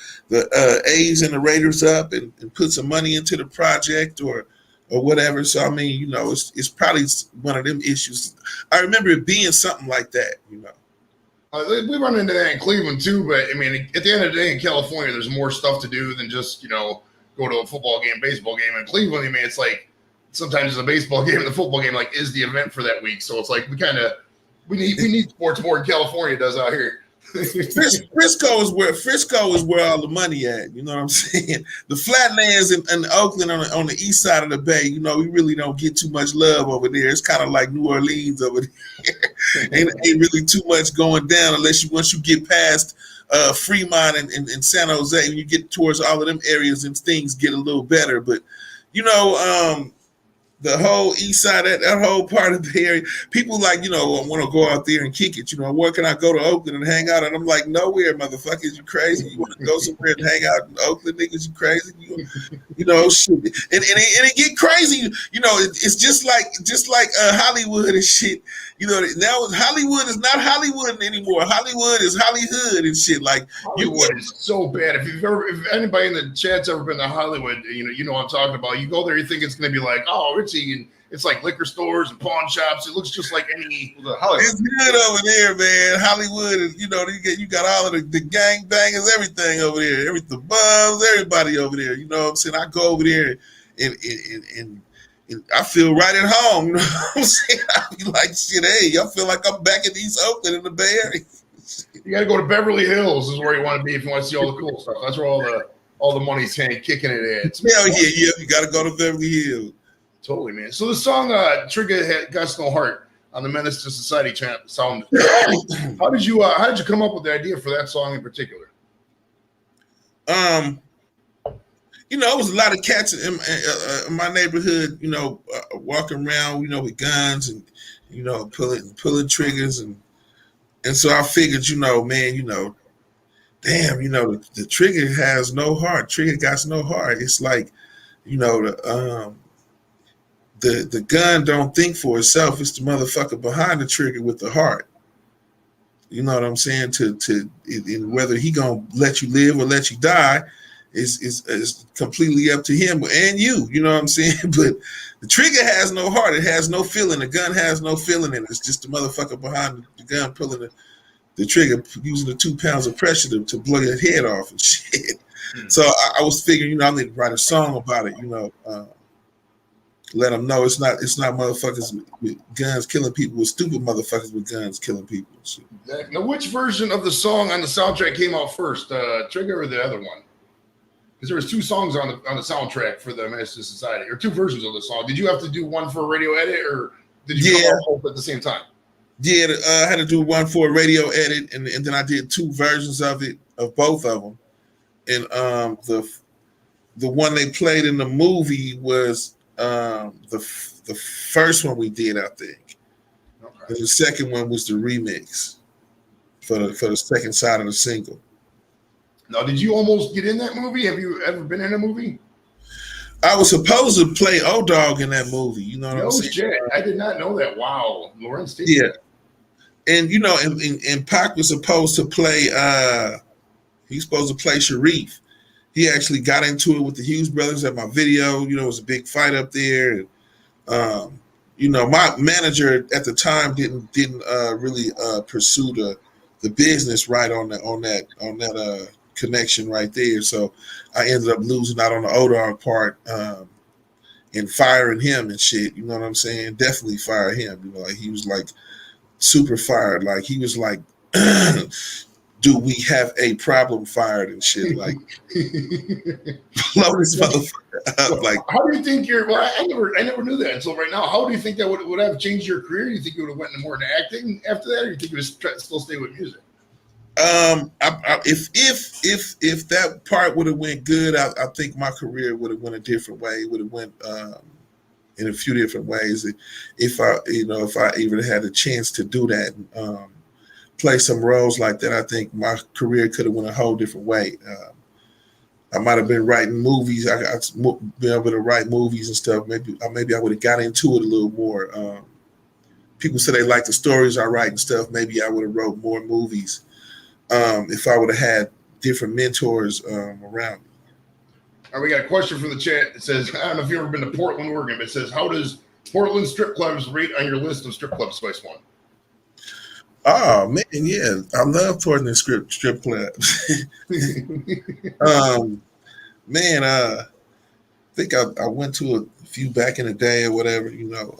A's and the Raiders up and put some money into the project or whatever. So I mean, you know, it's probably one of them issues. I remember it being something like that, you know. We run into that in Cleveland too, but I mean, at the end of the day, in California, there's more stuff to do than just, you know, go to a football game, baseball game. In Cleveland, I mean, it's like sometimes the baseball game and the football game like is the event for that week. So it's like we need sports more than California does out here. Frisco is where all the money at. You know what I'm saying? The Flatlands in Oakland on the east side of the bay. You know, we really don't get too much love over there. It's kind of like New Orleans over there. ain't really too much going down unless once you get past Fremont and San Jose. When you get towards all of them areas, and things get a little better. But you know, the whole east side, that whole part of the area, people like, you know, want to go out there and kick it. You know, where can I go to Oakland and hang out? And I'm like, nowhere, motherfuckers. You crazy? You want to go somewhere and hang out in Oakland, niggas? You crazy? You know, shit. And it get crazy. You know, it's just like Hollywood and shit. You know, now Hollywood is not Hollywood anymore. Hollywood is Hollywood and shit. Like Hollywood is so bad. If anybody in the chat's ever been to Hollywood, you know what I'm talking about. You go there, you think it's going to be like, oh, Richie, and it's like liquor stores and pawn shops. It looks just like any Hollywood. It's good over there, man. Hollywood is, you know, you got all of the gang bangers, everything over there, the bums, everybody over there. You know what I'm saying? I go over there and I feel right at home. You know what I'm saying? I be like, shit, hey, I feel like I'm back in East Oakland in the Bay Area. You got to go to Beverly Hills is where you want to be if you want to see all the cool stuff. That's where all the money's kicking it at. Hell yeah, you got to go to Beverly Hills. Totally, man. So the song "Trigger Got No Heart" on the Menace to Society sound. How did you come up with the idea for that song in particular? You know, it was a lot of cats in my neighborhood, you know, walking around, you know, with guns and, you know, pulling triggers. And so I figured, you know, man, you know, damn, you know, the trigger has no heart. Trigger got no heart. It's like, you know, the gun don't think for itself. It's the motherfucker behind the trigger with the heart. You know what I'm saying? In whether he gonna let you live or let you die is completely up to him and you. You know what I'm saying? But the trigger has no heart. It has no feeling. The gun has no feeling in it. It's just the motherfucker behind the gun pulling the trigger, using the 2 pounds of pressure to blow your head off and shit. So I was figuring, you know, I need to write a song about it. You know. Let them know it's not motherfuckers with guns killing people. It's stupid motherfuckers with guns killing people. Exactly. Now, which version of the song on the soundtrack came out first, Trigger or the other one? Because there was 2 songs on the soundtrack for the Menace to Society, or 2 versions of the song. Did you have to do one for a radio edit, or did you come out both at the same time? Yeah, I had to do one for a radio edit, and then I did 2 versions of it, of both of them. And the one they played in the movie was the first one we did, I think. Okay. And the second one was the remix for the second side of the single. Now, did you almost get in that movie? Have you ever been in a movie? I was supposed to play O-Dog in that movie. You know what I'm saying? Shit. I did not know that. Wow. Lawrence did. Yeah. And, you know, and Pac was supposed to play, he's supposed to play Sharif. He actually got into it with the Hughes brothers at my video. You know, it was a big fight up there. And, you know, my manager at the time didn't really pursue the business right on that connection right there. So I ended up losing out on the ODR part and firing him and shit. You know what I'm saying? Definitely fire him. You know, like he was like super fired. Like he was like, do we have a problem fired and shit? Like blow this motherfucker up. Like, how do you think you're? Well, I never knew that until right now. How do you think that would have changed your career? Do you think you would have went more into acting after that, or do you think you would still stay with music? If that part would have went good, I think my career would have went a different way. It would have went in a few different ways. If I even had a chance to do that, play some roles like that, I think my career could have went a whole different way. I might have been writing movies. I'd been able to write movies and stuff. Maybe I would have got into it a little more. People say they like the stories I write and stuff. Maybe I would have wrote more movies if I would have had different mentors around me. All right, we got a question from the chat. It says, I don't know if you've ever been to Portland, Oregon, but it says, how does Portland strip clubs rate on your list of strip clubs, Spice One? Oh man, yeah, I love Portland strip clubs. Man, I think I went to a few back in the day or whatever, you know.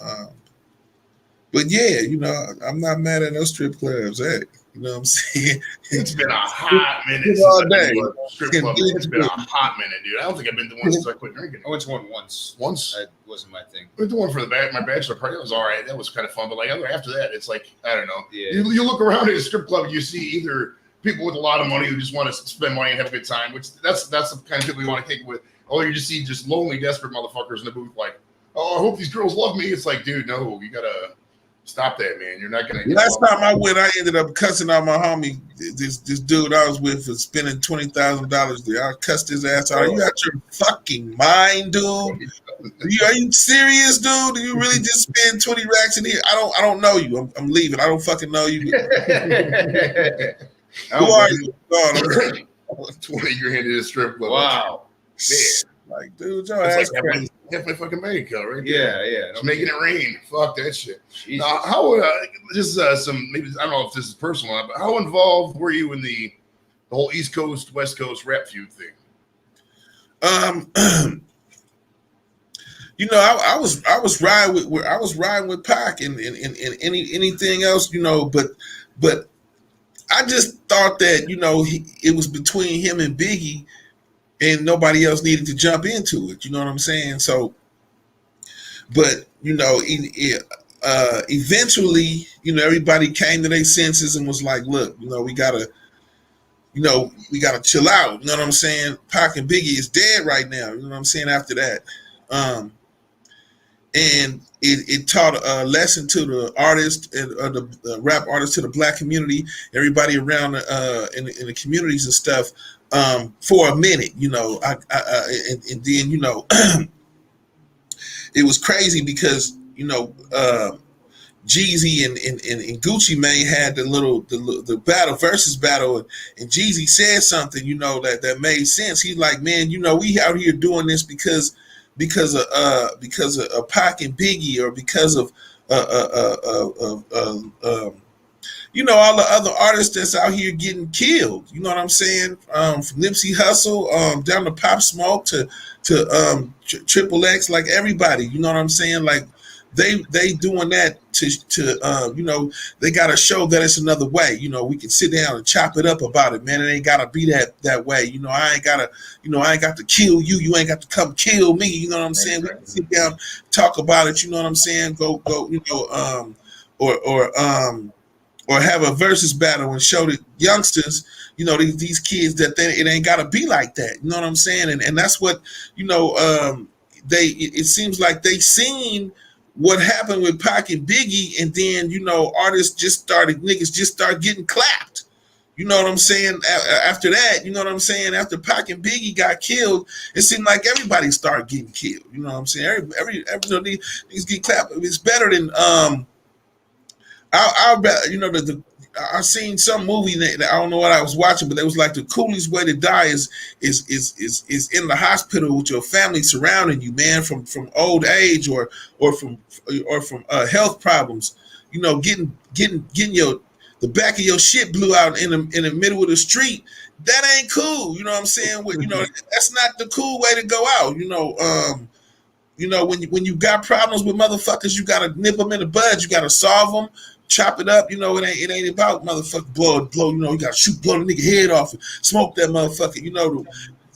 But yeah, you know, I'm not mad at no strip clubs. Hey, you know what I'm saying? It's been a hot minute since I've been to a strip club. It's been a hot minute, dude. I don't think I've been to one since I quit drinking. I went to one once. Once? That wasn't my thing. I went to one for my bachelor party. It was all right. That was kind of fun. But like after that, it's like, I don't know. Yeah. You look around at a strip club, you see either people with a lot of money who just want to spend money and have a good time, which that's the kind of people you want to kick with. Or you just see just lonely, desperate motherfuckers in the booth like, oh, I hope these girls love me. It's like, dude, no, you got to stop that, man. You're not going to. Last time I went, I ended up cussing out my homie, this dude I was with, for spending $20,000 there. I cussed his ass out. Are you out your fucking mind, dude? Are you serious, dude? Do you really just spend 20 racks in here? I don't know you. I'm leaving. I don't fucking know you. Who are you? God, 20 grand in a strip club. Wow. Man. Like, dude, your ass like halfway fucking Mexico, right? Yeah. Just making it rain. Fuck that shit. Jesus. How just some maybe I don't know if this is personal, but how involved were you in the whole East Coast West Coast rap feud thing? You know, I was riding with Pac and anything else, you know, but I just thought that, you know, it was between him and Biggie, and nobody else needed to jump into it. You know what I'm saying? So, but you know, eventually, you know, everybody came to their senses and was like, "Look, you know, we gotta chill out." You know what I'm saying? Pac and Biggie is dead right now. You know what I'm saying? After that, and it taught a lesson to the artist and the rap artists, to the black community, everybody around in the communities and stuff. For a minute, you know, and then, you know, it was crazy because, you know, Jeezy and Gucci Mane had the versus battle, and Jeezy said something, you know, that made sense. He's like, man, you know, we out here doing this because of Pac and Biggie, or because of you know, all the other artists that's out here getting killed. You know what I'm saying? From Nipsey Hussle down to Pop Smoke to Triple X, like everybody. You know what I'm saying? Like they doing that to you know, they got to show that it's another way. You know, we can sit down and chop it up about it, man. It ain't gotta be that way. You know, I ain't got to kill you. You ain't got to come kill me. You know what I'm saying? We can sit down, talk about it. You know what I'm saying? Go. You know, or have a versus battle and show the youngsters, you know, these kids that it ain't got to be like that. You know what I'm saying? And that's what, you know, it seems like they seen what happened with Pac and Biggie, and then, you know, niggas just start getting clapped. You know what I'm saying? After that, you know what I'm saying? After Pac and Biggie got killed, it seemed like everybody started getting killed. You know what I'm saying? Every you know, these get clapped. It's better than you know, I seen some movie that I don't know what I was watching, but it was like the coolest way to die is in the hospital with your family surrounding you, man, from old age or from health problems. You know, getting your the back of your shit blew out in the middle of the street. That ain't cool. You know what I'm saying? You know, that's not the cool way to go out. You know, when you got problems with motherfuckers, you gotta nip them in the bud. You gotta solve them, chop it up. You know, it ain't about motherfucker blow. You know, you gotta blow the nigga head off, and smoke that motherfucker. You know,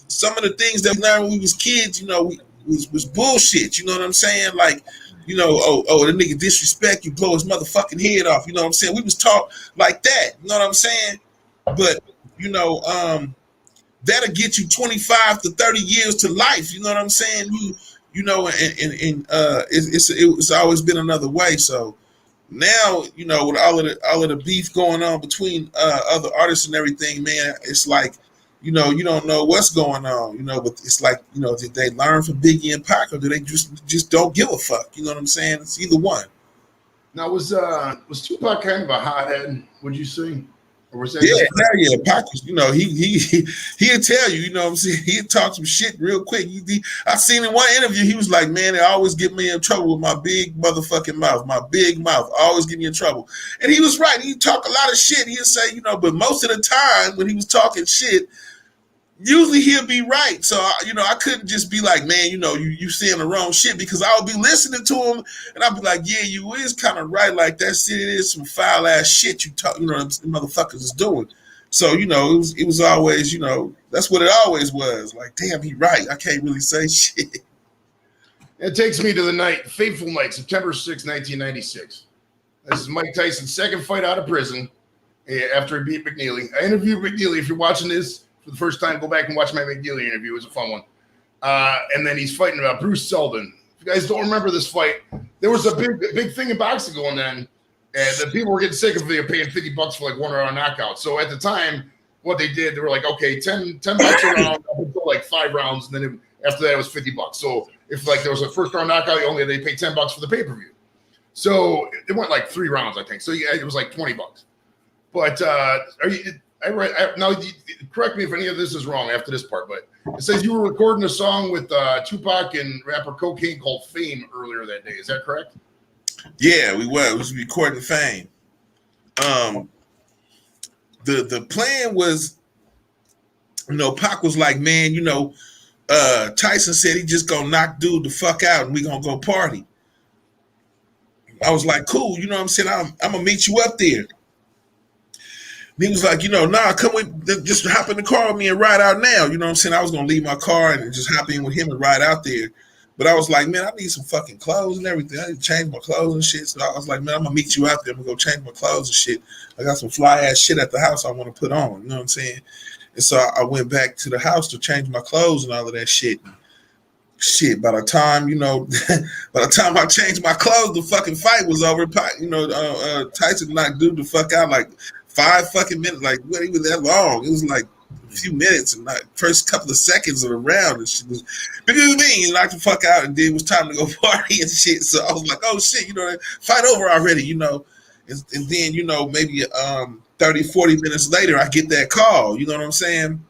some of the things that we learned when we was kids, you know, was bullshit. You know what I'm saying? Like, you know, the nigga disrespect you, blow his motherfucking head off. You know what I'm saying? We was taught like that. You know what I'm saying? But you know, that'll get you 25 to 30 years to life. You know what I'm saying? You know, and it's always been another way. So now, you know, with all of the beef going on between other artists and everything, man, it's like, you know, you don't know what's going on, you know, but it's like, you know, did they learn from Biggie and Pac, or do they just don't give a fuck? You know what I'm saying? It's either one. Now, was Tupac kind of a hothead, would you say? Or was that Yeah, Pac, you know, he'll tell you, you know what I'm saying? He'll talk some shit real quick. I seen in one interview, he was like, man, they always get me in trouble with my big motherfucking mouth, always get me in trouble. And he was right. He talk a lot of shit. He'll say, you know, but most of the time when he was talking shit, usually he'll be right. So, you know, I couldn't just be like, man, you know, you saying the wrong shit, because I would be listening to him and I'd be like, yeah, you is kind of right. Like, that shit is some foul ass shit you talk, you know, motherfuckers is doing. So, you know, it was always, you know, that's what it always was. Like, damn, he right. I can't really say shit. It takes me to the night, fateful night, September 6, 1996. This is Mike Tyson's second fight out of prison after he beat McNeely. I interviewed McNeely. If you're watching this for the first time, go back and watch my McNeely interview. It was a fun one. And then he's fighting about Bruce Seldon. If you guys don't remember this fight, there was a big thing in boxing going then, and the people were getting sick of it, paying $50 for like 1 round knockout. So at the time, what they did, they were like, okay, $10 a round up until like 5 rounds, and then after that it was $50. So if like there was a first round knockout, they pay $10 for the pay-per-view. So it went like 3 rounds, I think. So yeah, it was like $20. But now, correct me if any of this is wrong after this part, but it says you were recording a song with Tupac and rapper Cocaine called Fame earlier that day. Is that correct? Yeah, we was recording Fame. The plan was, you know, Pac was like, man, you know, Tyson said he just gonna knock dude the fuck out and we gonna go party. I was like, cool, you know what I'm saying? I'm gonna meet you up there. And he was like, you know, nah, come with, just hop in the car with me and ride out now. You know what I'm saying? I was gonna leave my car and just hop in with him and ride out there. But I was like, man, I need some fucking clothes and everything. I need to change my clothes and shit. So I was like, man, I'm gonna meet you out there. I'm gonna go change my clothes and shit. I got some fly ass shit at the house I want to put on. You know what I'm saying? And so I went back to the house to change my clothes and all of that shit. Shit, by the time, you know, by the time I changed my clothes, the fucking fight was over. You know, Tyson knocked dude the fuck out like 5 fucking minutes. Like, what, even that long? It was like a few minutes and like first couple of seconds of the round and shit was, because me, he knocked the fuck out and then it was time to go party and shit. So I was like, oh shit, you know, fight over already, you know. And then, you know, maybe 30, 40 minutes later, I get that call, you know what I'm saying?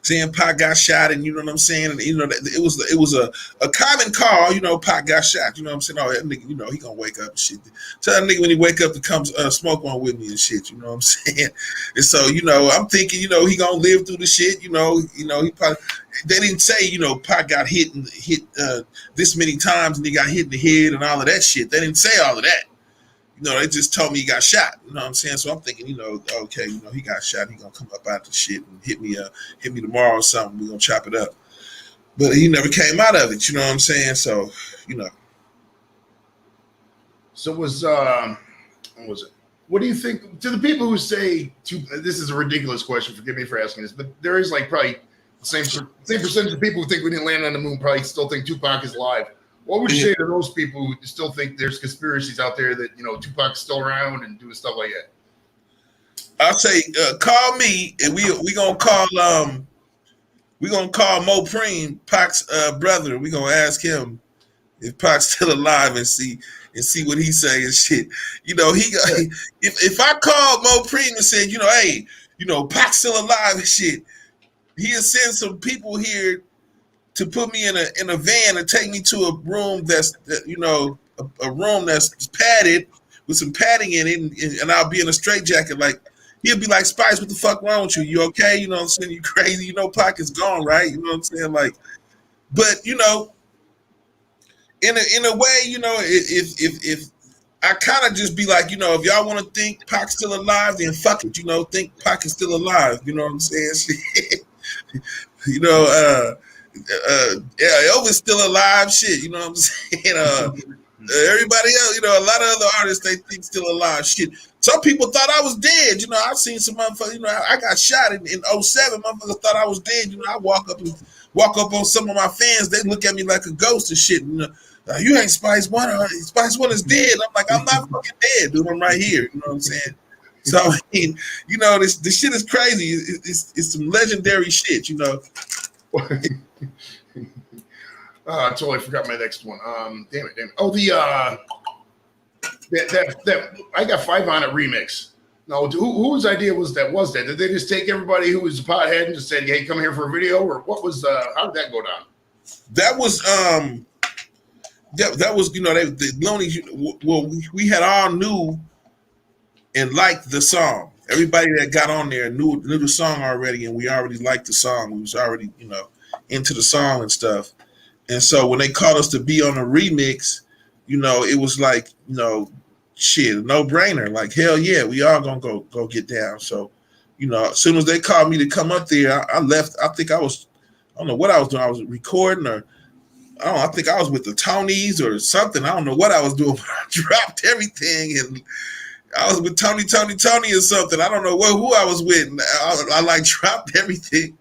Saying Pac got shot, and you know what I'm saying, and you know it was a common call. You know, Pac got shot. You know what I'm saying? Oh, that nigga, you know he gonna wake up and shit. Tell that nigga when he wake up to come smoke one with me and shit. You know what I'm saying? And so you know, I'm thinking, you know, he gonna live through the shit. You know, he probably. They didn't say, you know, Pac got hit this many times and he got hit in the head and all of that shit. They didn't say all of that. You know, they just told me he got shot. You know what I'm saying? So I'm thinking, you know, okay, you know, he got shot. He gonna come up out the shit and hit me tomorrow or something. We gonna chop it up. But he never came out of it. You know what I'm saying? So, you know. So what was it? What do you think to the people who say this is a ridiculous question? Forgive me for asking this, but there is like probably the same percentage of people who think we didn't land on the moon probably still think Tupac is alive. What would you say to those people who still think there's conspiracies out there that, you know, Tupac's still around and doing stuff like that? I'll say, call me and we gonna call Mo Preem, Pac's brother. We gonna ask him if Pac's still alive and see what he say and shit. You know, if I called Mo Preem and said, you know, hey, you know, Pac's still alive and shit, he'll send some people here to put me in a van and take me to a room that's you know a room that's padded with some padding in it, and I'll be in a straitjacket. Like he'll be like, Spice, what the fuck wrong with you? You okay? You know what I'm saying? You crazy? You know, Pac is gone, right? You know what I'm saying? Like, but you know, in a way, you know, if I kind of just be like, you know, if y'all want to think Pac's still alive, then fuck it, you know, think Pac is still alive. You know what I'm saying? You know, yeah, Elvis still alive. Shit, you know what I'm saying? Everybody else, you know, a lot of other artists they think still alive. Shit, some people thought I was dead. You know, I've seen some motherfuckers. You know, I got shot in '07. Motherfuckers thought I was dead. You know, I walk up on some of my fans. They look at me like a ghost and shit. You know, you ain't Spice One. Spice One is dead. I'm like, I'm not fucking dead, dude. I'm right here. You know what I'm saying? So I mean, you know, this shit is crazy. It's some legendary shit. You know. I totally forgot my next one. Damn it. Oh, that I Got Five on It remix. No, whose idea was that? Did they just take everybody who was a pothead and just said, "Hey, come here for a video," or what was? How did that go down? That was that was, you know, the Lonely. Well, we had all knew and liked the song. Everybody that got on there knew the song already, and we already liked the song. We was already, you know, into the song and stuff. And so when they called us to be on a remix, you know, it was like, you know, shit, no brainer. Like, hell yeah, we all gonna go get down. So, you know, as soon as they called me to come up there, I left. I don't know what I was doing. I was recording, or I think I was with the Tonys or something. I don't know what I was doing, but I dropped everything and I was with Tony or something. I don't know who I was with. I like dropped everything.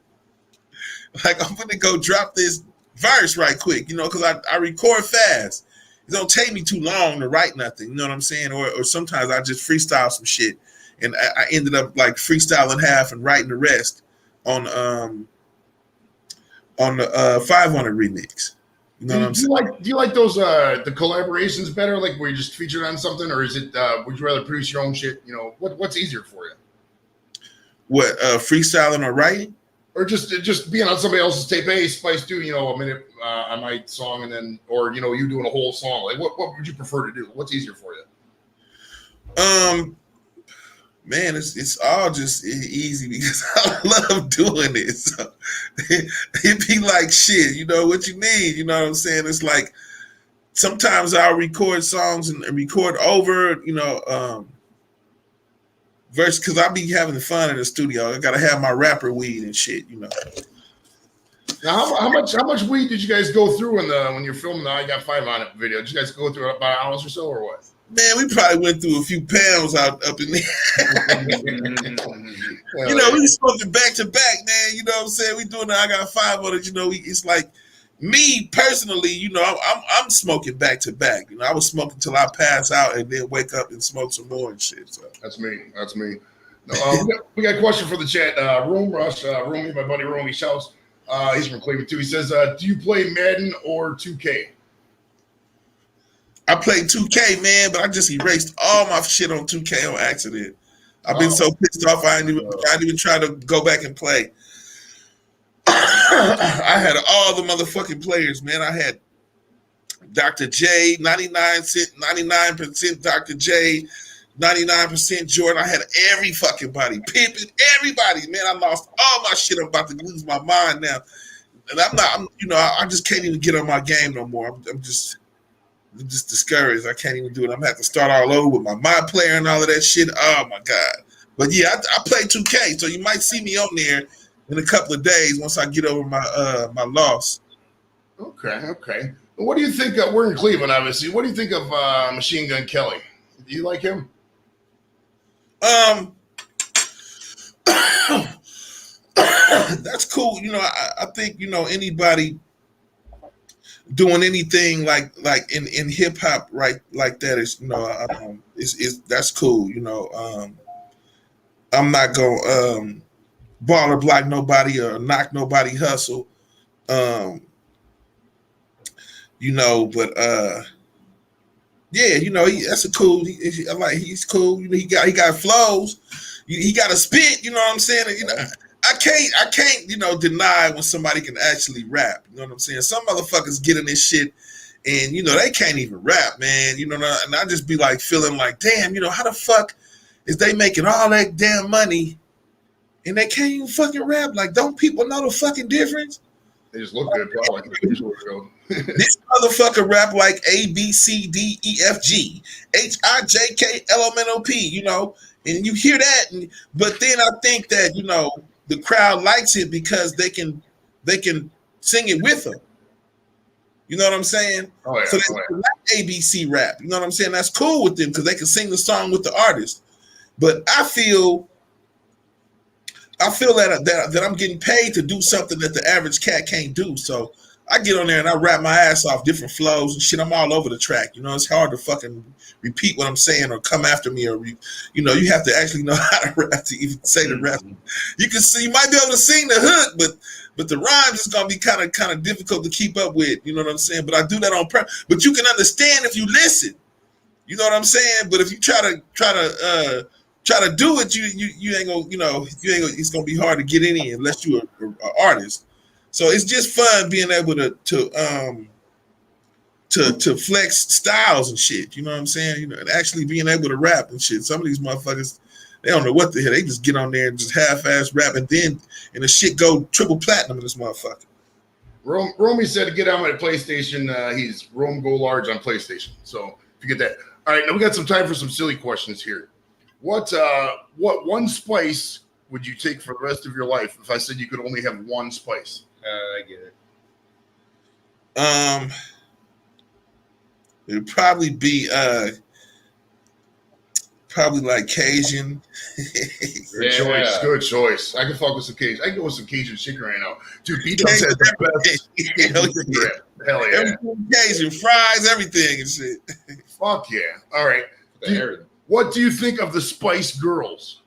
Like, I'm gonna go drop this verse right quick, you know, because I record fast. It don't take me too long to write nothing, you know what I'm saying? Or sometimes I just freestyle some shit, and I ended up like freestyling half and writing the rest on the 500 remix. You know what I'm saying? Do you like those the collaborations better, like where you just featured on something, or is it would you rather produce your own shit? You know, what's easier for you? What freestyling or writing? Or just being on somebody else's tape, hey, Spice, do, you know, a minute on my song, and then, or, you know, you doing a whole song. Like, what would you prefer to do? What's easier for you? Man, it's all just easy because I love doing it. So it'd be like shit, you know what you need. You know what I'm saying? It's like sometimes I'll record songs and record over, you know, verse, because I be having fun in the studio. I gotta have my rapper weed and shit, you know. Now, how much weed did you guys go through when you're filming the I Got Five on It video? Did you guys go through about an ounce or so, or what? Man, we probably went through a few pounds up in there. You know, we smoking back to back, man. You know what I'm saying? We doing the I Got Five on It. You know, it's like me personally. You know, I'm smoking back to back. You know, I was smoking till I pass out and then wake up and smoke some more and shit. So that's me. No, we got a question for the chat. Room Rush, Roomy, my buddy Roomy shouts. He's from Cleveland too. He says, "Do you play Madden or 2K?" I played 2K, man, but I just erased all my shit on 2K on accident. I've been so pissed off. I didn't even try to go back and play. I had all the motherfucking players, man. I had Dr. J, 99% Dr. J, 99% Jordan. I had every fucking body. Pimping everybody, man. I lost all my shit. I'm about to lose my mind now. And I just can't even get on my game no more. I'm just discouraged. I can't even do it. I'm gonna have to start all over with my player and all of that shit. Oh my God. But yeah, I play 2K, so you might see me on there in a couple of days once I get over my loss. Okay. What do you think? We're in Cleveland, obviously. What do you think of Machine Gun Kelly? Do you like him? That's cool. You know, I think, you know, anybody doing anything like in hip hop right like that is, you know, that's cool. You know, I'm not gonna ball or block nobody or knock nobody hustle. you know. But yeah, you know, that's a cool. I like he's cool. You know, he got flows. He got a spit. You know what I'm saying? And, you know, I can't, you know, deny when somebody can actually rap. You know what I'm saying? Some motherfuckers get in this shit and, you know, they can't even rap, man. You know, and I just be like feeling like, damn, you know, how the fuck is they making all that damn money and they can't even fucking rap? Like, don't people know the fucking difference? They just look good, probably. This motherfucker rap like A, B, C, D, E, F, G, H, I, J, K, L, M, N, O, P, you know, and you hear that. But then I think that, you know, the crowd likes it because they can sing it with them. You know what I'm saying? Oh, yeah. So they like ABC rap. You know what I'm saying? That's cool with them because they can sing the song with the artist. But I feel that I'm getting paid to do something that the average cat can't do. So I get on there and I rap my ass off, different flows and shit. I'm all over the track. You know, it's hard to fucking repeat what I'm saying or come after me or, you know, you have to actually know how to rap to even say the rap. You can see, you might be able to sing the hook, but the rhymes is gonna be kind of difficult to keep up with. You know what I'm saying? But I do that on purpose. But you can understand if you listen. You know what I'm saying? But if you try to do it, you ain't gonna, you know, it's gonna be hard to get in unless you're an artist. So it's just fun being able to flex styles and shit. You know what I'm saying? You know, and actually being able to rap and shit. Some of these motherfuckers, they don't know what the hell. They just get on there and just half-ass rap and the shit go triple platinum in this motherfucker. Romy said to get on my PlayStation. He's Rome Go Large on PlayStation. So if you get that. All right, now we got some time for some silly questions here. What one spice would you take for the rest of your life if I said you could only have one spice? I get it. It'd probably be probably like Cajun. Good choice. I can fuck with some Cajun. I can go with some Cajun chicken right now. Dude, B-Dubs has the best Cajun chicken. Hell yeah. Everything Cajun, fries, everything and shit. Fuck yeah. All right. What do you think of the Spice Girls?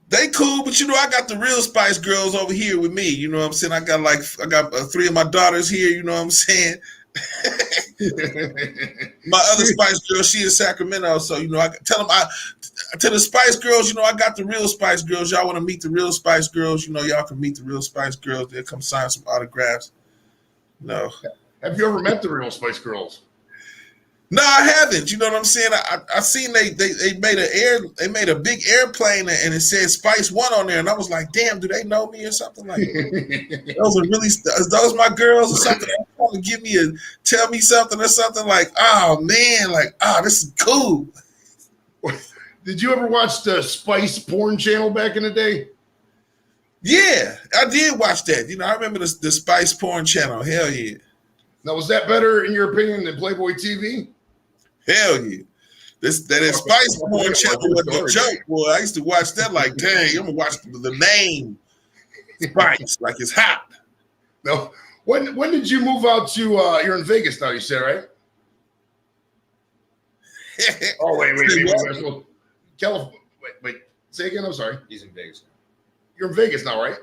They cool, but you know, I got the real Spice Girls over here with me. You know what I'm saying? I got 3 of my daughters here. You know what I'm saying? My other Spice Girl, she in Sacramento. So, you know, I tell them, to the Spice Girls, you know, I got the real Spice Girls. Y'all want to meet the real Spice Girls? You know, y'all can meet the real Spice Girls. They'll come sign some autographs. No. Have you ever met the real Spice Girls? No, I haven't. You know what I'm saying? I seen they made a big airplane and it said Spice One on there, and I was like, damn, do they know me or something like that? those my girls or something? They want to tell me something or something like, oh man, like, oh, this is cool. Did you ever watch the Spice porn channel back in the day? Yeah, I did watch that. You know, I remember the Spice porn channel. Hell yeah. Now, was that better in your opinion than Playboy TV? Hell yeah. That Spice porn channel was a joke, boy. I used to watch that like, dang, I'm gonna watch the name Spice, like it's hot. No. When did you move out to you're in Vegas now, you said, right? Oh, wait. California. Wait. Say again, I'm sorry. He's in Vegas. You're in Vegas now, right?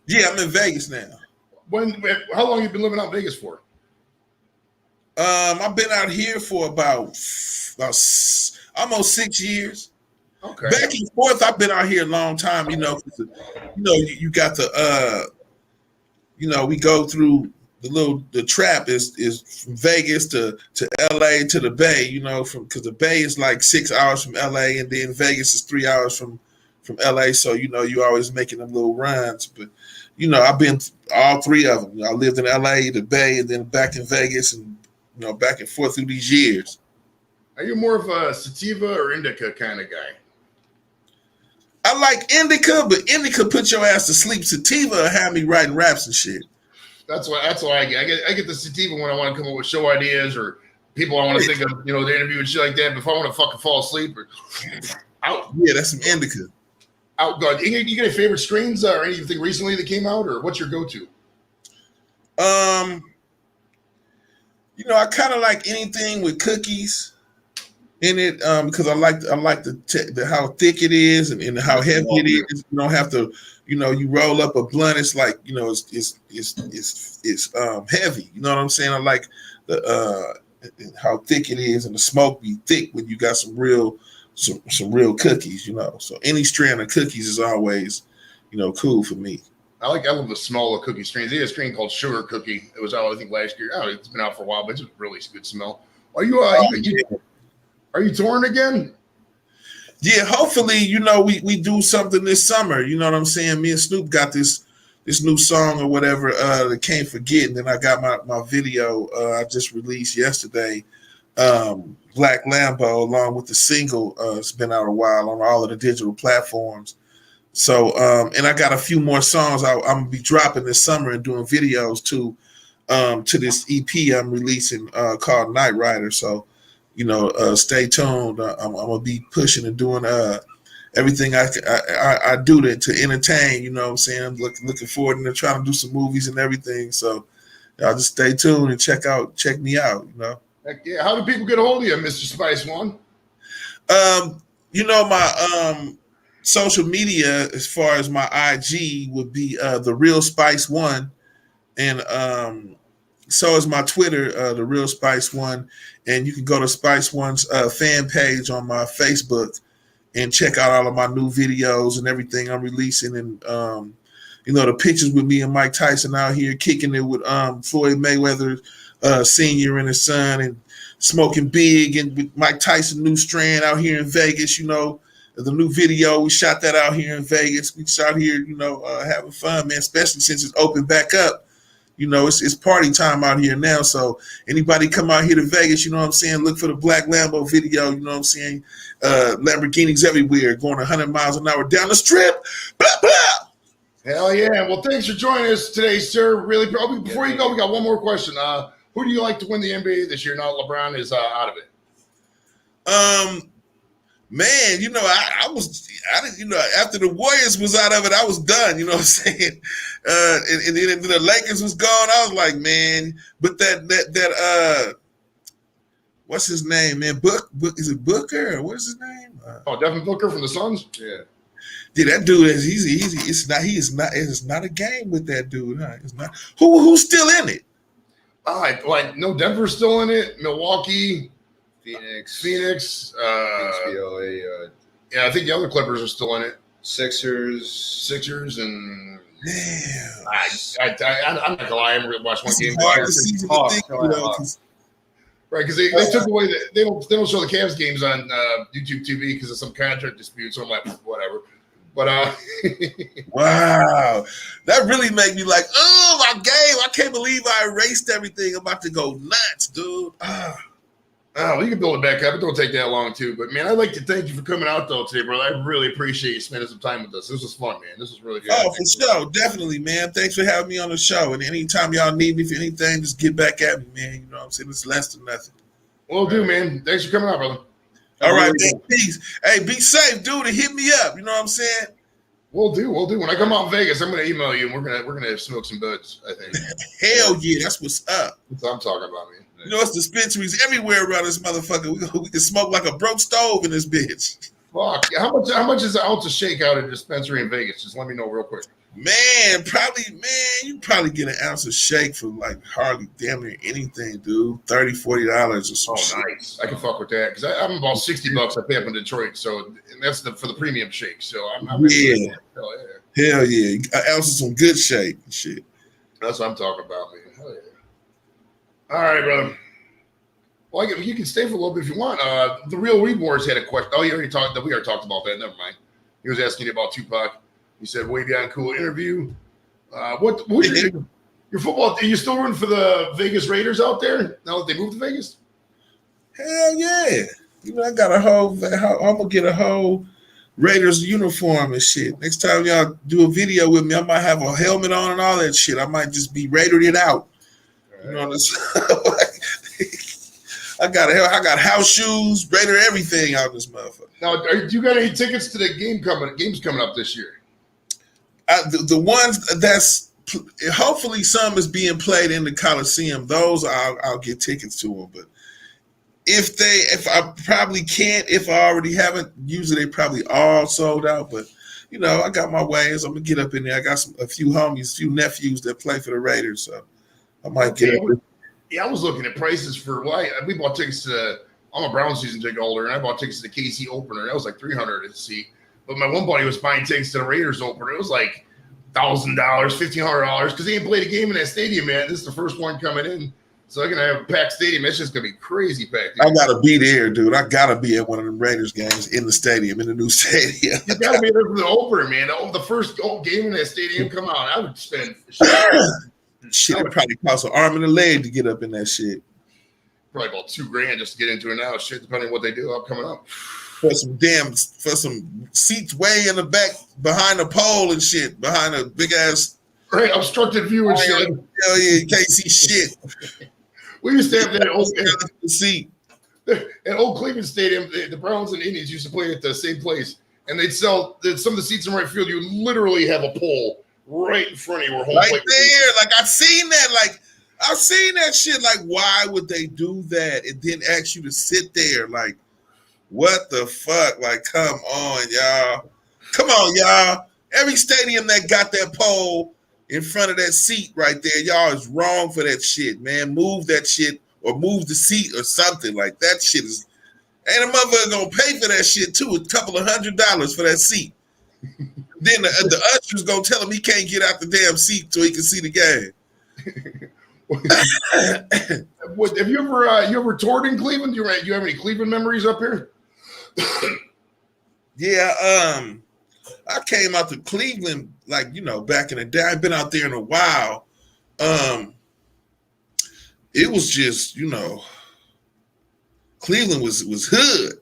Yeah, I'm in Vegas now. How long have you been living out in Vegas for? I've been out here for about almost 6 years. Okay. Back and forth, I've been out here a long time. You know, you got the we go through the trap is from Vegas to LA to the Bay. You know, because the Bay is like 6 hours from LA, and then Vegas is 3 hours from LA. So you know, you're always making them little runs, but. You know, I've been all 3 of them. I lived in LA, the Bay, and then back in Vegas, and you know, back and forth through these years. Are you more of a sativa or indica kind of guy? I like indica, but indica put your ass to sleep. Sativa have me writing raps and shit. That's why I get the sativa when I want to come up with show ideas or people I want to think of, you know, the interview and shit like that. But if I want to fucking fall asleep or out. Yeah, that's some indica. Out, God. You get any favorite strains or anything recently that came out, or what's your go-to? You know, I kind of like anything with cookies. in it because I like the how thick it is and how heavy it is. You don't have to, you roll up a blunt. It's like it's heavy. You know what I'm saying? I like the how thick it is, and the smoke be thick when you got some real cookies. So any strand of cookies is always cool for me. I love the smell of cookie strains. They had a strain called Sugar Cookie. It was out, I think, last year. Oh, it's been out for a while, but it's a really good smell. Are you are you touring again? Yeah, hopefully, we do something this summer. You know what I'm saying? Me and Snoop got this new song or whatever that Can't Forget, and then I got my video I just released yesterday, Black Lambo, along with the single. It's been out a while on all of the digital platforms. So, and I got a few more songs I'm gonna be dropping this summer and doing videos to this EP I'm releasing called Night Rider. So, stay tuned. I'm gonna be pushing and doing everything I do to entertain. You know what I'm saying? I'm looking forward to trying to do some movies and everything. So, y'all just stay tuned and check me out. Heck yeah. How do people get a hold of you, Mr. Spice One? My social media, as far as my IG, would be the Real Spice One, and so is my Twitter, the Real Spice One, and you can go to Spice One's fan page on my Facebook and check out all of my new videos and everything I'm releasing, and the pictures with me and Mike Tyson out here kicking it with Floyd Mayweather Sr. and his son, and smoking big, and with Mike Tyson new strand out here in Vegas. The new video, we shot that out here in Vegas. We shot here, having fun, man, especially since it's open back up. It's party time out here now. So anybody come out here to Vegas, you know what I'm saying, look for the Black Lambo video, you know what I'm saying? Lamborghinis everywhere, going 100 miles an hour down the strip. Blah, blah. Hell yeah. Well, thanks for joining us today, sir. Really, before you go, we got one more question. Who do you like to win the NBA this year? Now LeBron is out of it. Man, I didn't, after the Warriors was out of it, I was done, you know what I'm saying? And then the Lakers was gone. I was like, man, but that what's his name, man? Is it Booker or what is his name? Devin Booker from the Suns? Yeah. Yeah, that dude is easy. It's not a game with that dude, huh? It's not. Who's still in it? No, Denver's still in it. Milwaukee. Phoenix, yeah, I think the other Clippers are still in it. Sixers, and damn. I'm not gonna lie, I haven't watched one game. Right, because they took away they don't show the Cavs games on YouTube TV because of some contract dispute. So I'm like, whatever. But wow, that really made me like, oh, my game! I can't believe I erased everything. I'm about to go nuts, dude. Oh, you can build it back up. It don't take that long, too. But, man, I'd like to thank you for coming out, though, today, brother. I really appreciate you spending some time with us. This was fun, man. This was really good. Oh, for sure. Definitely, man. Thanks for having me on the show. And anytime y'all need me for anything, just get back at me, man. You know what I'm saying? It's less than nothing. Will do, man. Thanks for coming out, brother. All right, man. Peace. Hey, be safe, dude, and hit me up. You know what I'm saying? We'll do. When I come out in Vegas, I'm going to email you, and we're gonna smoke some buds, I think. Hell yeah. That's what's up. That's what I'm talking about, man. It's dispensaries everywhere around this motherfucker. We can smoke like a broke stove in this bitch. Fuck. How much is an ounce of shake out at a dispensary in Vegas? Just let me know real quick. Man, you probably get an ounce of shake for like hardly damn near anything, dude. $30-$40 or something. Oh, nice. I can fuck with that because I'm about $60 I pay up in Detroit, so that's for the premium shake. So I'm yeah. Hell yeah, an ounce of some good shake and shit. That's what I'm talking about, man. Hell yeah. All right, brother. Well, you can stay for a little bit if you want. The Real Weed Wars had a question. Oh, we already talked about that. Never mind. He was asking you about Tupac. He said, "Way beyond cool interview." What your football? Are you still rooting for the Vegas Raiders out there now that they moved to Vegas? Hell yeah! I got I'm gonna get a whole Raiders uniform and shit. Next time y'all do a video with me, I might have a helmet on and all that shit. I might just be Raidered it out. You know what I got house shoes, Raider everything out of this motherfucker. Now, do you got any tickets to the games coming up this year? The ones that's hopefully some is being played in the Coliseum. Those I'll get tickets to them. But if I probably can't, if I already haven't, usually they probably all sold out. But you know, I got my ways. I'm gonna get up in there. I got a few homies, a few nephews that play for the Raiders, so I might get up. Yeah, I was looking at prices for we bought tickets to. I'm a Brown season ticket holder, and I bought tickets to the KC opener. That was like $300 a seat. But my one buddy was buying tickets to the Raiders opener. It was like $1,000, $1,500 because they ain't played a game in that stadium yet. This is the first one coming in. So they're going to have a packed stadium. It's just going to be crazy packed. I got to be there, dude. I got to be at one of them Raiders games in the stadium, in the new stadium. You got to be there for the opener, man. The first game in that stadium, come on. I would spend shit. It probably costs an arm and a leg to get up in that shit. Probably about $2,000 just to get into it now. Shit, depending on what they do coming up. For some seats way in the back behind the pole and shit, behind a big ass obstructed view and shit. Hell yeah, you can't see shit. We used to have that old seat. At Old Cleveland Stadium, the Browns and Indians used to play at the same place, and they'd sell some of the seats in right field. You literally have a pole right in front of you. Right there, like I've seen that. Like I've seen that shit. Like, why would they do that and then ask you to sit there? Like, what the fuck? Like, come on, y'all. Come on, y'all. Every stadium that got that pole in front of that seat right there, y'all is wrong for that shit, man. Move that shit or move the seat or something. Like, that shit is... Ain't a motherfucker gonna pay for that shit, too. A couple of $100 for that seat. Then the usher's gonna tell him he can't get out the damn seat so he can see the game. Have you ever toured in Cleveland? Do you have any Cleveland memories up here? Yeah, I came out to Cleveland like, you know, back in the day. I've been out there in a while. It was just, you know, Cleveland was hood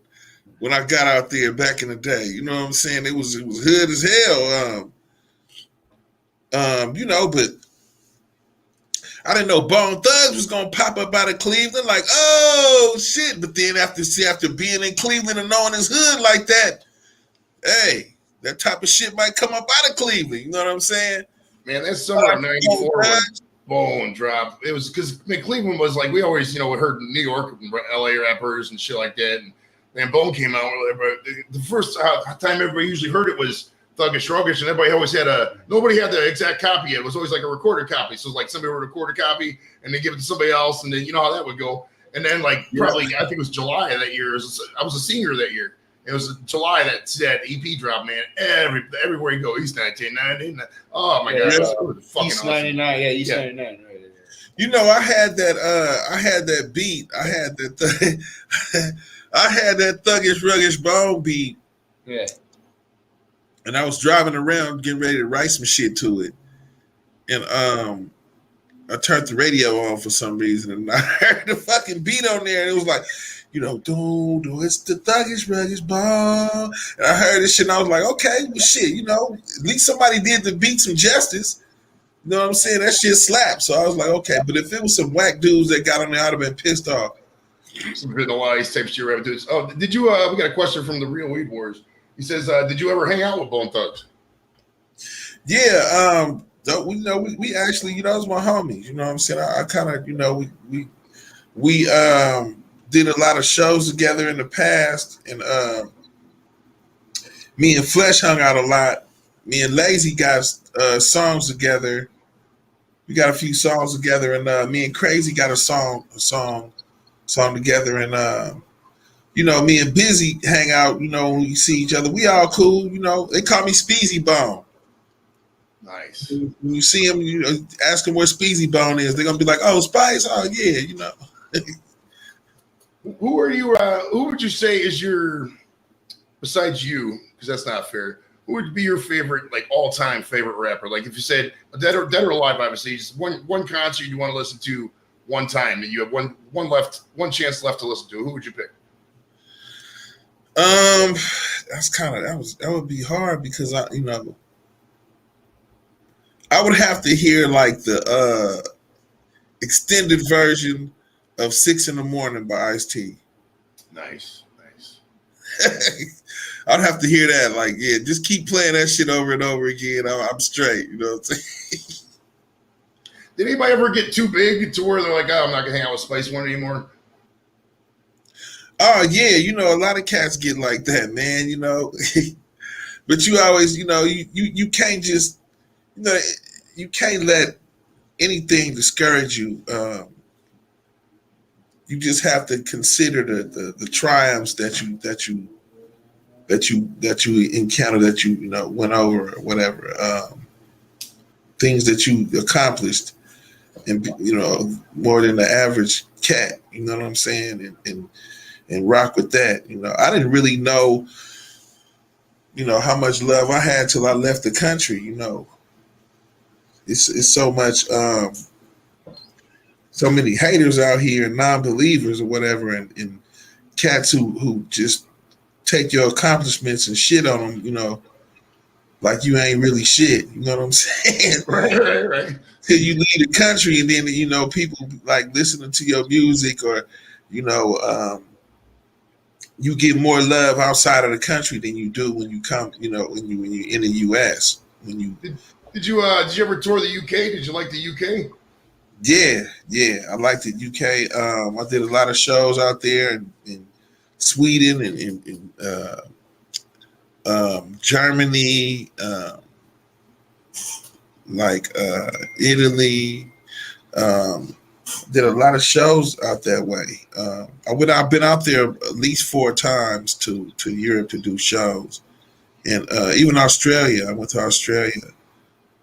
when I got out there back in the day. You know what I'm saying? It was hood as hell. You know, but I didn't know Bone Thugs was gonna pop up out of Cleveland. Like, oh shit! But then after being in Cleveland and knowing his hood like that, hey, that type of shit might come up out of Cleveland. You know what I'm saying? Man, that's summer of '94 when Bone dropped. It was because Cleveland was like we always, you know, heard New York and LA rappers and shit like that. And then Bone came out. But the first time everybody usually heard it was Thuggish Ruggish, and everybody always had nobody had the exact copy. It was always like a recorded copy. So it was like somebody would record a copy and then give it to somebody else, and then you know how that would go. And then probably I think it was July that year. I was a senior that year. It was July that EP dropped, man. Everywhere you go, East 1999. Oh my God, fucking East 99, yeah, East 99. Right there. You know, I had that beat. I had that Thuggish Ruggish Bone beat. Yeah. And I was driving around getting ready to write some shit to it. And I turned the radio on for some reason and I heard the fucking beat on there and it was like, you know, do it's the Thuggish Ruggish Bone. And I heard this shit and I was like, okay, well shit, you know, at least somebody did the beat some justice. You know what I'm saying? That shit slapped. So I was like, okay, but if it was some whack dudes that got on there, I'd have been pissed off. Some Vanilla Ice type shit rap dudes. Oh, did you we got a question from the Real Weed Wars. He says, did you ever hang out with Bone Thugs? Yeah, we actually, you know, it was my homies. You know what I'm saying? I kind of, you know, we did a lot of shows together in the past, and me and Flesh hung out a lot. Me and Lazy got songs together. We got a few songs together, and me and Crazy got a song together, and you know, me and Busy hang out, you know, when we see each other. We all cool, you know. They call me Speezy Bone. Nice. When you see them, you know, ask them where Speezy Bone is. They're going to be like, oh, Spice? Oh, yeah, you know. Who are you, who would you say is your, besides you, because that's not fair, who would be your favorite, like, all-time favorite rapper? Like, if you said, dead or alive, obviously, just one concert you want to listen to one time, and you have one chance left to listen to, who would you pick? That would be hard because I would have to hear like the extended version of 6 in the Morning by Ice-T. Nice. I'd have to hear that. Like, yeah, just keep playing that shit over and over again. I'm straight. You know what I'm saying? Did anybody ever get too big to where they're like, oh, I'm not gonna hang out with Spice One anymore? Oh yeah, a lot of cats get like that, man. But you always, you can't just, you know, you can't let anything discourage you. You just have to consider the triumphs that you encounter, that you went over or whatever, things that you accomplished, and more than the average cat. You know what I'm saying? And rock with that. I didn't really know how much love I had till I left the country. It's so much, so many haters out here, non-believers or whatever, and cats who just take your accomplishments and shit on them, like you ain't really shit. You know what I'm saying? Right. Till you leave the country, and then people like listening to your music, or you know you get more love outside of the country than you do when you come, when you in the U.S. When you did you ever tour the UK? Did you like the UK? Yeah, I liked the UK. I did a lot of shows out there in Sweden and in Germany, like Italy. Did a lot of shows out that way. I've been out there at least 4 times to Europe to do shows, and even Australia. I went to Australia.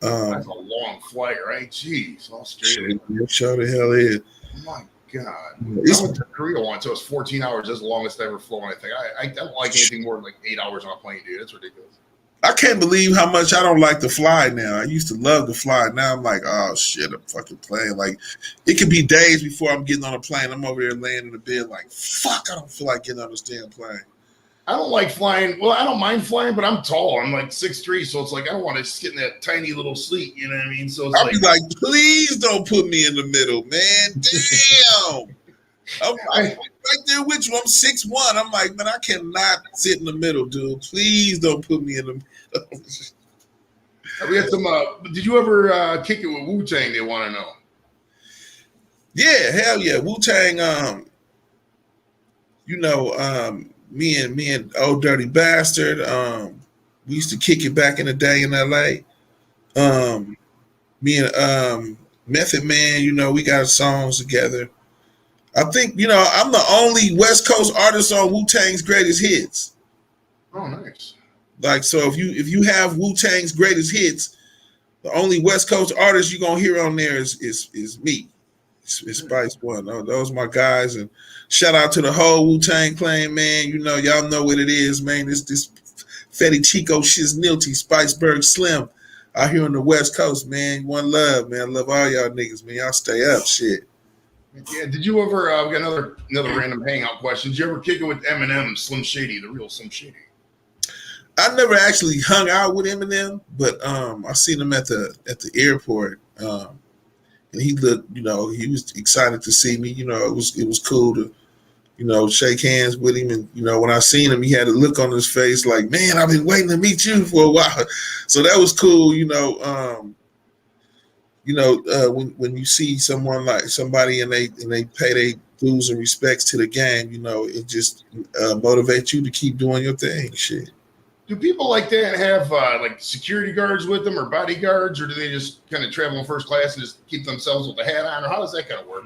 That's a long flight, right? Jeez, Australia. Show the hell is. Oh my God. I went to Korea once. It was 14 hours. That's the longest I ever flown, I think. I don't like anything more than like 8 hours on a plane, dude. It's ridiculous. I can't believe how much I don't like to fly now. I used to love to fly. Now I'm like, oh shit, I'm fucking playing. Like, it could be days before I'm getting on a plane. I'm over there laying in the bed like, fuck, I don't feel like getting on this damn plane. I don't like flying. Well, I don't mind flying, but I'm tall. I'm like 6'3", so it's like I don't want to just get in that tiny little seat. You know what I mean? So it's I'll be like, please don't put me in the middle, man. Damn. I'm right there with you. I'm 6'1". I'm like, man, I cannot sit in the middle, dude. Please don't put me in the middle. We had some. Did you ever kick it with Wu-Tang? They want to know. Yeah, hell yeah, Wu-Tang. Me and Old Dirty Bastard. We used to kick it back in the day in LA. Me and Method Man. We got songs together. I think I'm the only West Coast artist on Wu-Tang's greatest hits. Oh, nice. Like, so if you have Wu-Tang's greatest hits, the only West Coast artist you're gonna hear on there is me. It's Spice One. Those are my guys, and shout out to the whole Wu-Tang clan, man. Y'all know what it is, man. This Fetty Chico Shiznilty, Spiceberg Slim out here on the West Coast, man. One love, man. I love all y'all niggas, man. Y'all stay up, shit. Yeah, did you ever? We got another random hangout question. Did you ever kick it with Eminem, Slim Shady, the real Slim Shady? I never actually hung out with Eminem, but I seen him at the airport, and he looked, he was excited to see me. It was cool to, shake hands with him, and when I seen him, he had a look on his face like, man, I've been waiting to meet you for a while. So that was cool, when you see somebody and they pay their dues and respects to the game, it just motivates you to keep doing your thing. Shit. Do people like that have like security guards with them or bodyguards, or do they just kind of travel in first class and just keep themselves with the hat on, or how does that kind of work?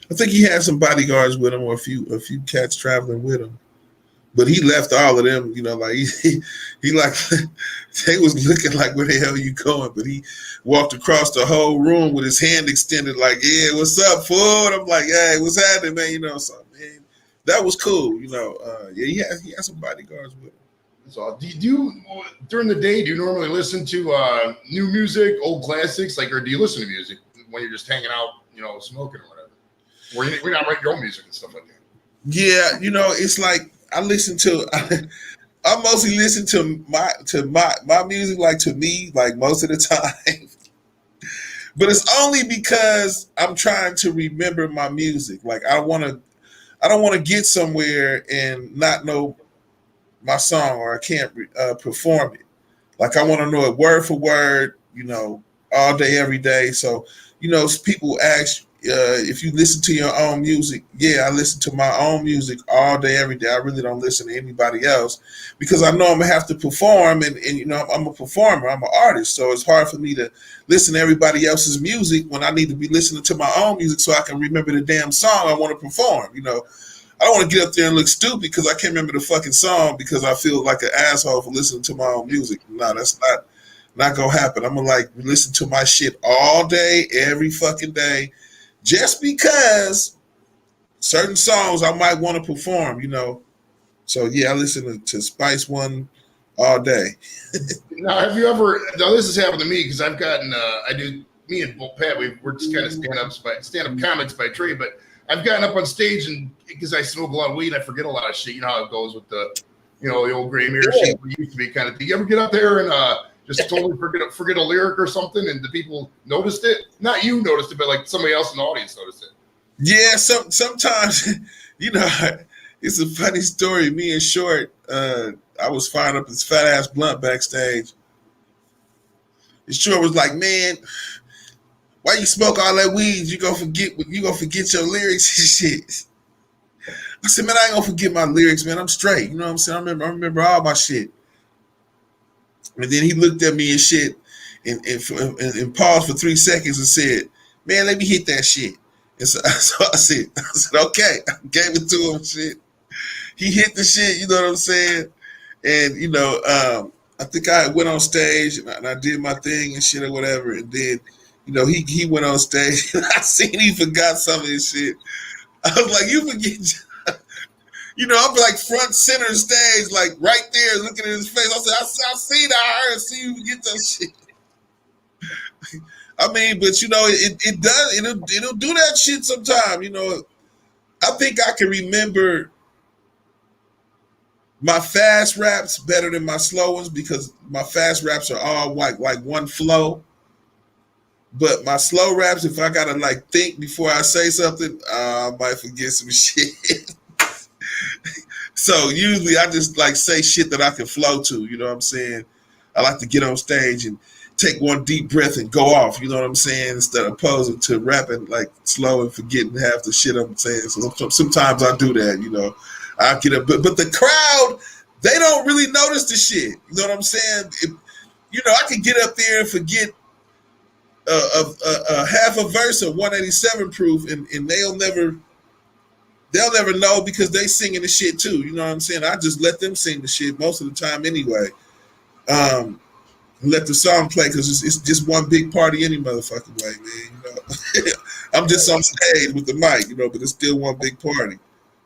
I think he had some bodyguards with him, or a few cats traveling with him. But he left all of them, like he like they was looking like, where the hell are you going? But he walked across the whole room with his hand extended, like, yeah, what's up, fool? I'm like, hey, what's happening, man? So man, that was cool, yeah, he had some bodyguards with him. So do you during the day, do you normally listen to new music, old classics, or do you listen to music when you're just hanging out, smoking or whatever? Or you're not writing your own music and stuff like that? Yeah, it's like I mostly listen to my music, like, to me, like, most of the time. But it's only because I'm trying to remember my music. Like, I don't want to get somewhere and not know my song, or I can't perform it. Like, I want to know it word for word, all day, every day. So, people ask, if you listen to your own music, yeah, I listen to my own music all day, every day. I really don't listen to anybody else because I know I'm gonna have to perform, and you know, I'm a performer, I'm an artist, so it's hard for me to listen to everybody else's music when I need to be listening to my own music so I can remember the damn song I want to perform. You know, I don't want to get up there and look stupid because I can't remember the fucking song because I feel like an asshole for listening to my own music. No, that's not gonna happen. I'm gonna like listen to my shit all day, every fucking day, just because certain songs I might want to perform, you know. So yeah, I listen to Spice One all day. Now, have you ever? Now, this has happened to me because I've gotten. I do. Me and Pat, we're just kind of stand-up comics by trade, but I've gotten up on stage and because I smoke a lot of weed, I forget a lot of shit. You know how it goes with the, you know, the old gray mirror shit we used to be kind of thing. You ever get up there and just totally forget a lyric or something, and the people noticed it? Not you noticed it, but like somebody else in the audience noticed it. Yeah, sometimes, you know, it's a funny story. Me and Short, I was firing up this fat ass blunt backstage. And Short was like, "Man, why you smoke all that weed? You gonna forget your lyrics and shit." I said, "Man, I ain't gonna forget my lyrics, man. I'm straight. You know what I'm saying? I remember all my shit." And then he looked at me and shit and paused for 3 seconds and said, "Man, let me hit that shit." And so I said, "Okay." I gave it to him, shit. He hit the shit, you know what I'm saying? And, you know, I think I went on stage and I did my thing and shit or whatever. And then, you know, he went on stage and I seen he forgot some of his shit. I was like, "You forget," you know, I'm like front center stage, like right there looking at his face. I said, I see that, I heard, see you forget that shit. I mean, but you know, it'll do that shit sometime. You know, I think I can remember my fast raps better than my slow ones because my fast raps are all like one flow. But my slow raps, if I gotta like think before I say something, I might forget some shit. So usually I just like say shit that I can flow to. You know what I'm saying? I like to get on stage and take one deep breath and go off, you know what I'm saying, instead of opposing to rapping like slow and forgetting half the shit I'm saying. So sometimes I do that, you know. I get up, but the crowd, they don't really notice the shit. You know what I'm saying? You know, I can get up there and forget a half a verse of 187 proof, and they'll never know because they singing the shit too. You know what I'm saying? I just let them sing the shit most of the time anyway. Let the song play because it's just one big party any motherfucking way, man. You know, I'm just on stage with the mic, you know, but it's still one big party.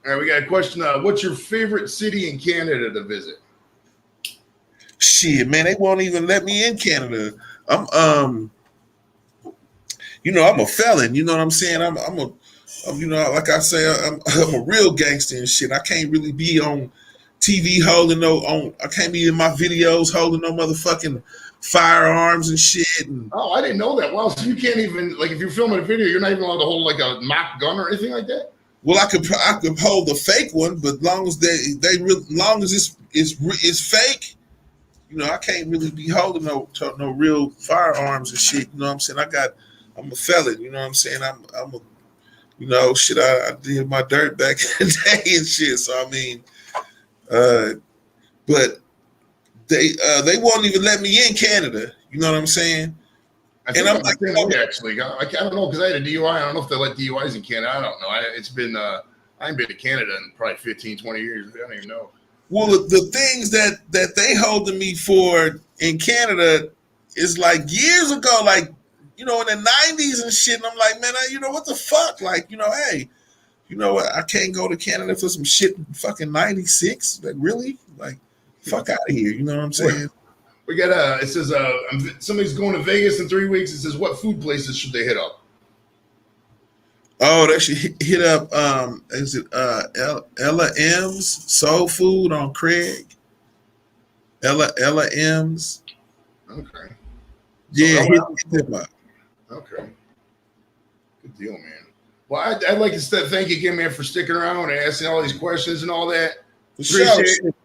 All right, we got a question. What's your favorite city in Canada to visit? Shit, man, they won't even let me in Canada. I'm you know, I'm a felon. You know what I'm saying? I'm you know, like I say, I'm a real gangster and shit. I can't really be on TV holding I can't be in my videos holding no motherfucking firearms and shit. And, oh, I didn't know that. Well, so you can't even, like, if you're filming a video, you're not even allowed to hold like a mock gun or anything like that? Well, I could hold a fake one, but long as long as it's fake, you know, I can't really be holding no real firearms and shit. You know what I'm saying? I'm a felon. You know what I'm saying? I'm a, you know, shit. I did my dirt back in the day and shit. So I mean, but they won't even let me in Canada. You know what I'm saying? I think I'm like, actually, I don't know because I had a DUI. I don't know if they let DUIs in Canada. I don't know. It's been I haven't been to Canada in probably 15, 20 years. I don't even know. Well, the things that they holding me for in Canada is like years ago, like, you know, in the 90s and shit. And I'm like, man, you know, what the fuck? Like, you know, hey, you know what? I can't go to Canada for some shit in fucking 96. Like, really? Like, fuck out of here. You know what I'm saying? We got it says somebody's going to Vegas in 3 weeks. It says, what food places should they hit up? Oh, they should hit up is it Ella M's Soul Food on Craig? Ella M's. Okay. Yeah, so hit them up. Okay. Good deal, man. Well, I'd like to thank you again, man, for sticking around and asking all these questions and all that. Appreciate it.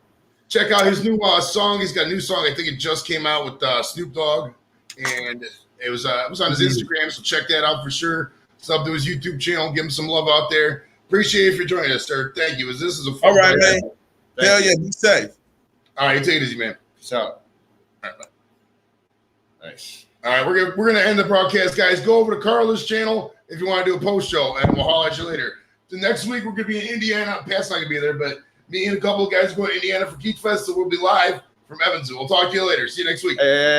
Check out his new song. He's got a new song. I think it just came out with Snoop Dogg, and it was on his Instagram. So check that out for sure. Sub to his YouTube channel. Give him some love out there. Appreciate you for joining us, sir. Thank you. This is a fun All right, podcast. man. Thank Hell you. yeah, be safe. All right, take it easy, man. Peace out. All right, bye. Nice. All right, we're gonna end the broadcast, guys. Go over to Carla's channel if you want to do a post show, and we'll holler at you later. So next week we're gonna be in Indiana. Pat's not gonna be there, but me and a couple of guys are going to Indiana for Geek Fest, so we'll be live from Evansville. We'll talk to you later. See you next week.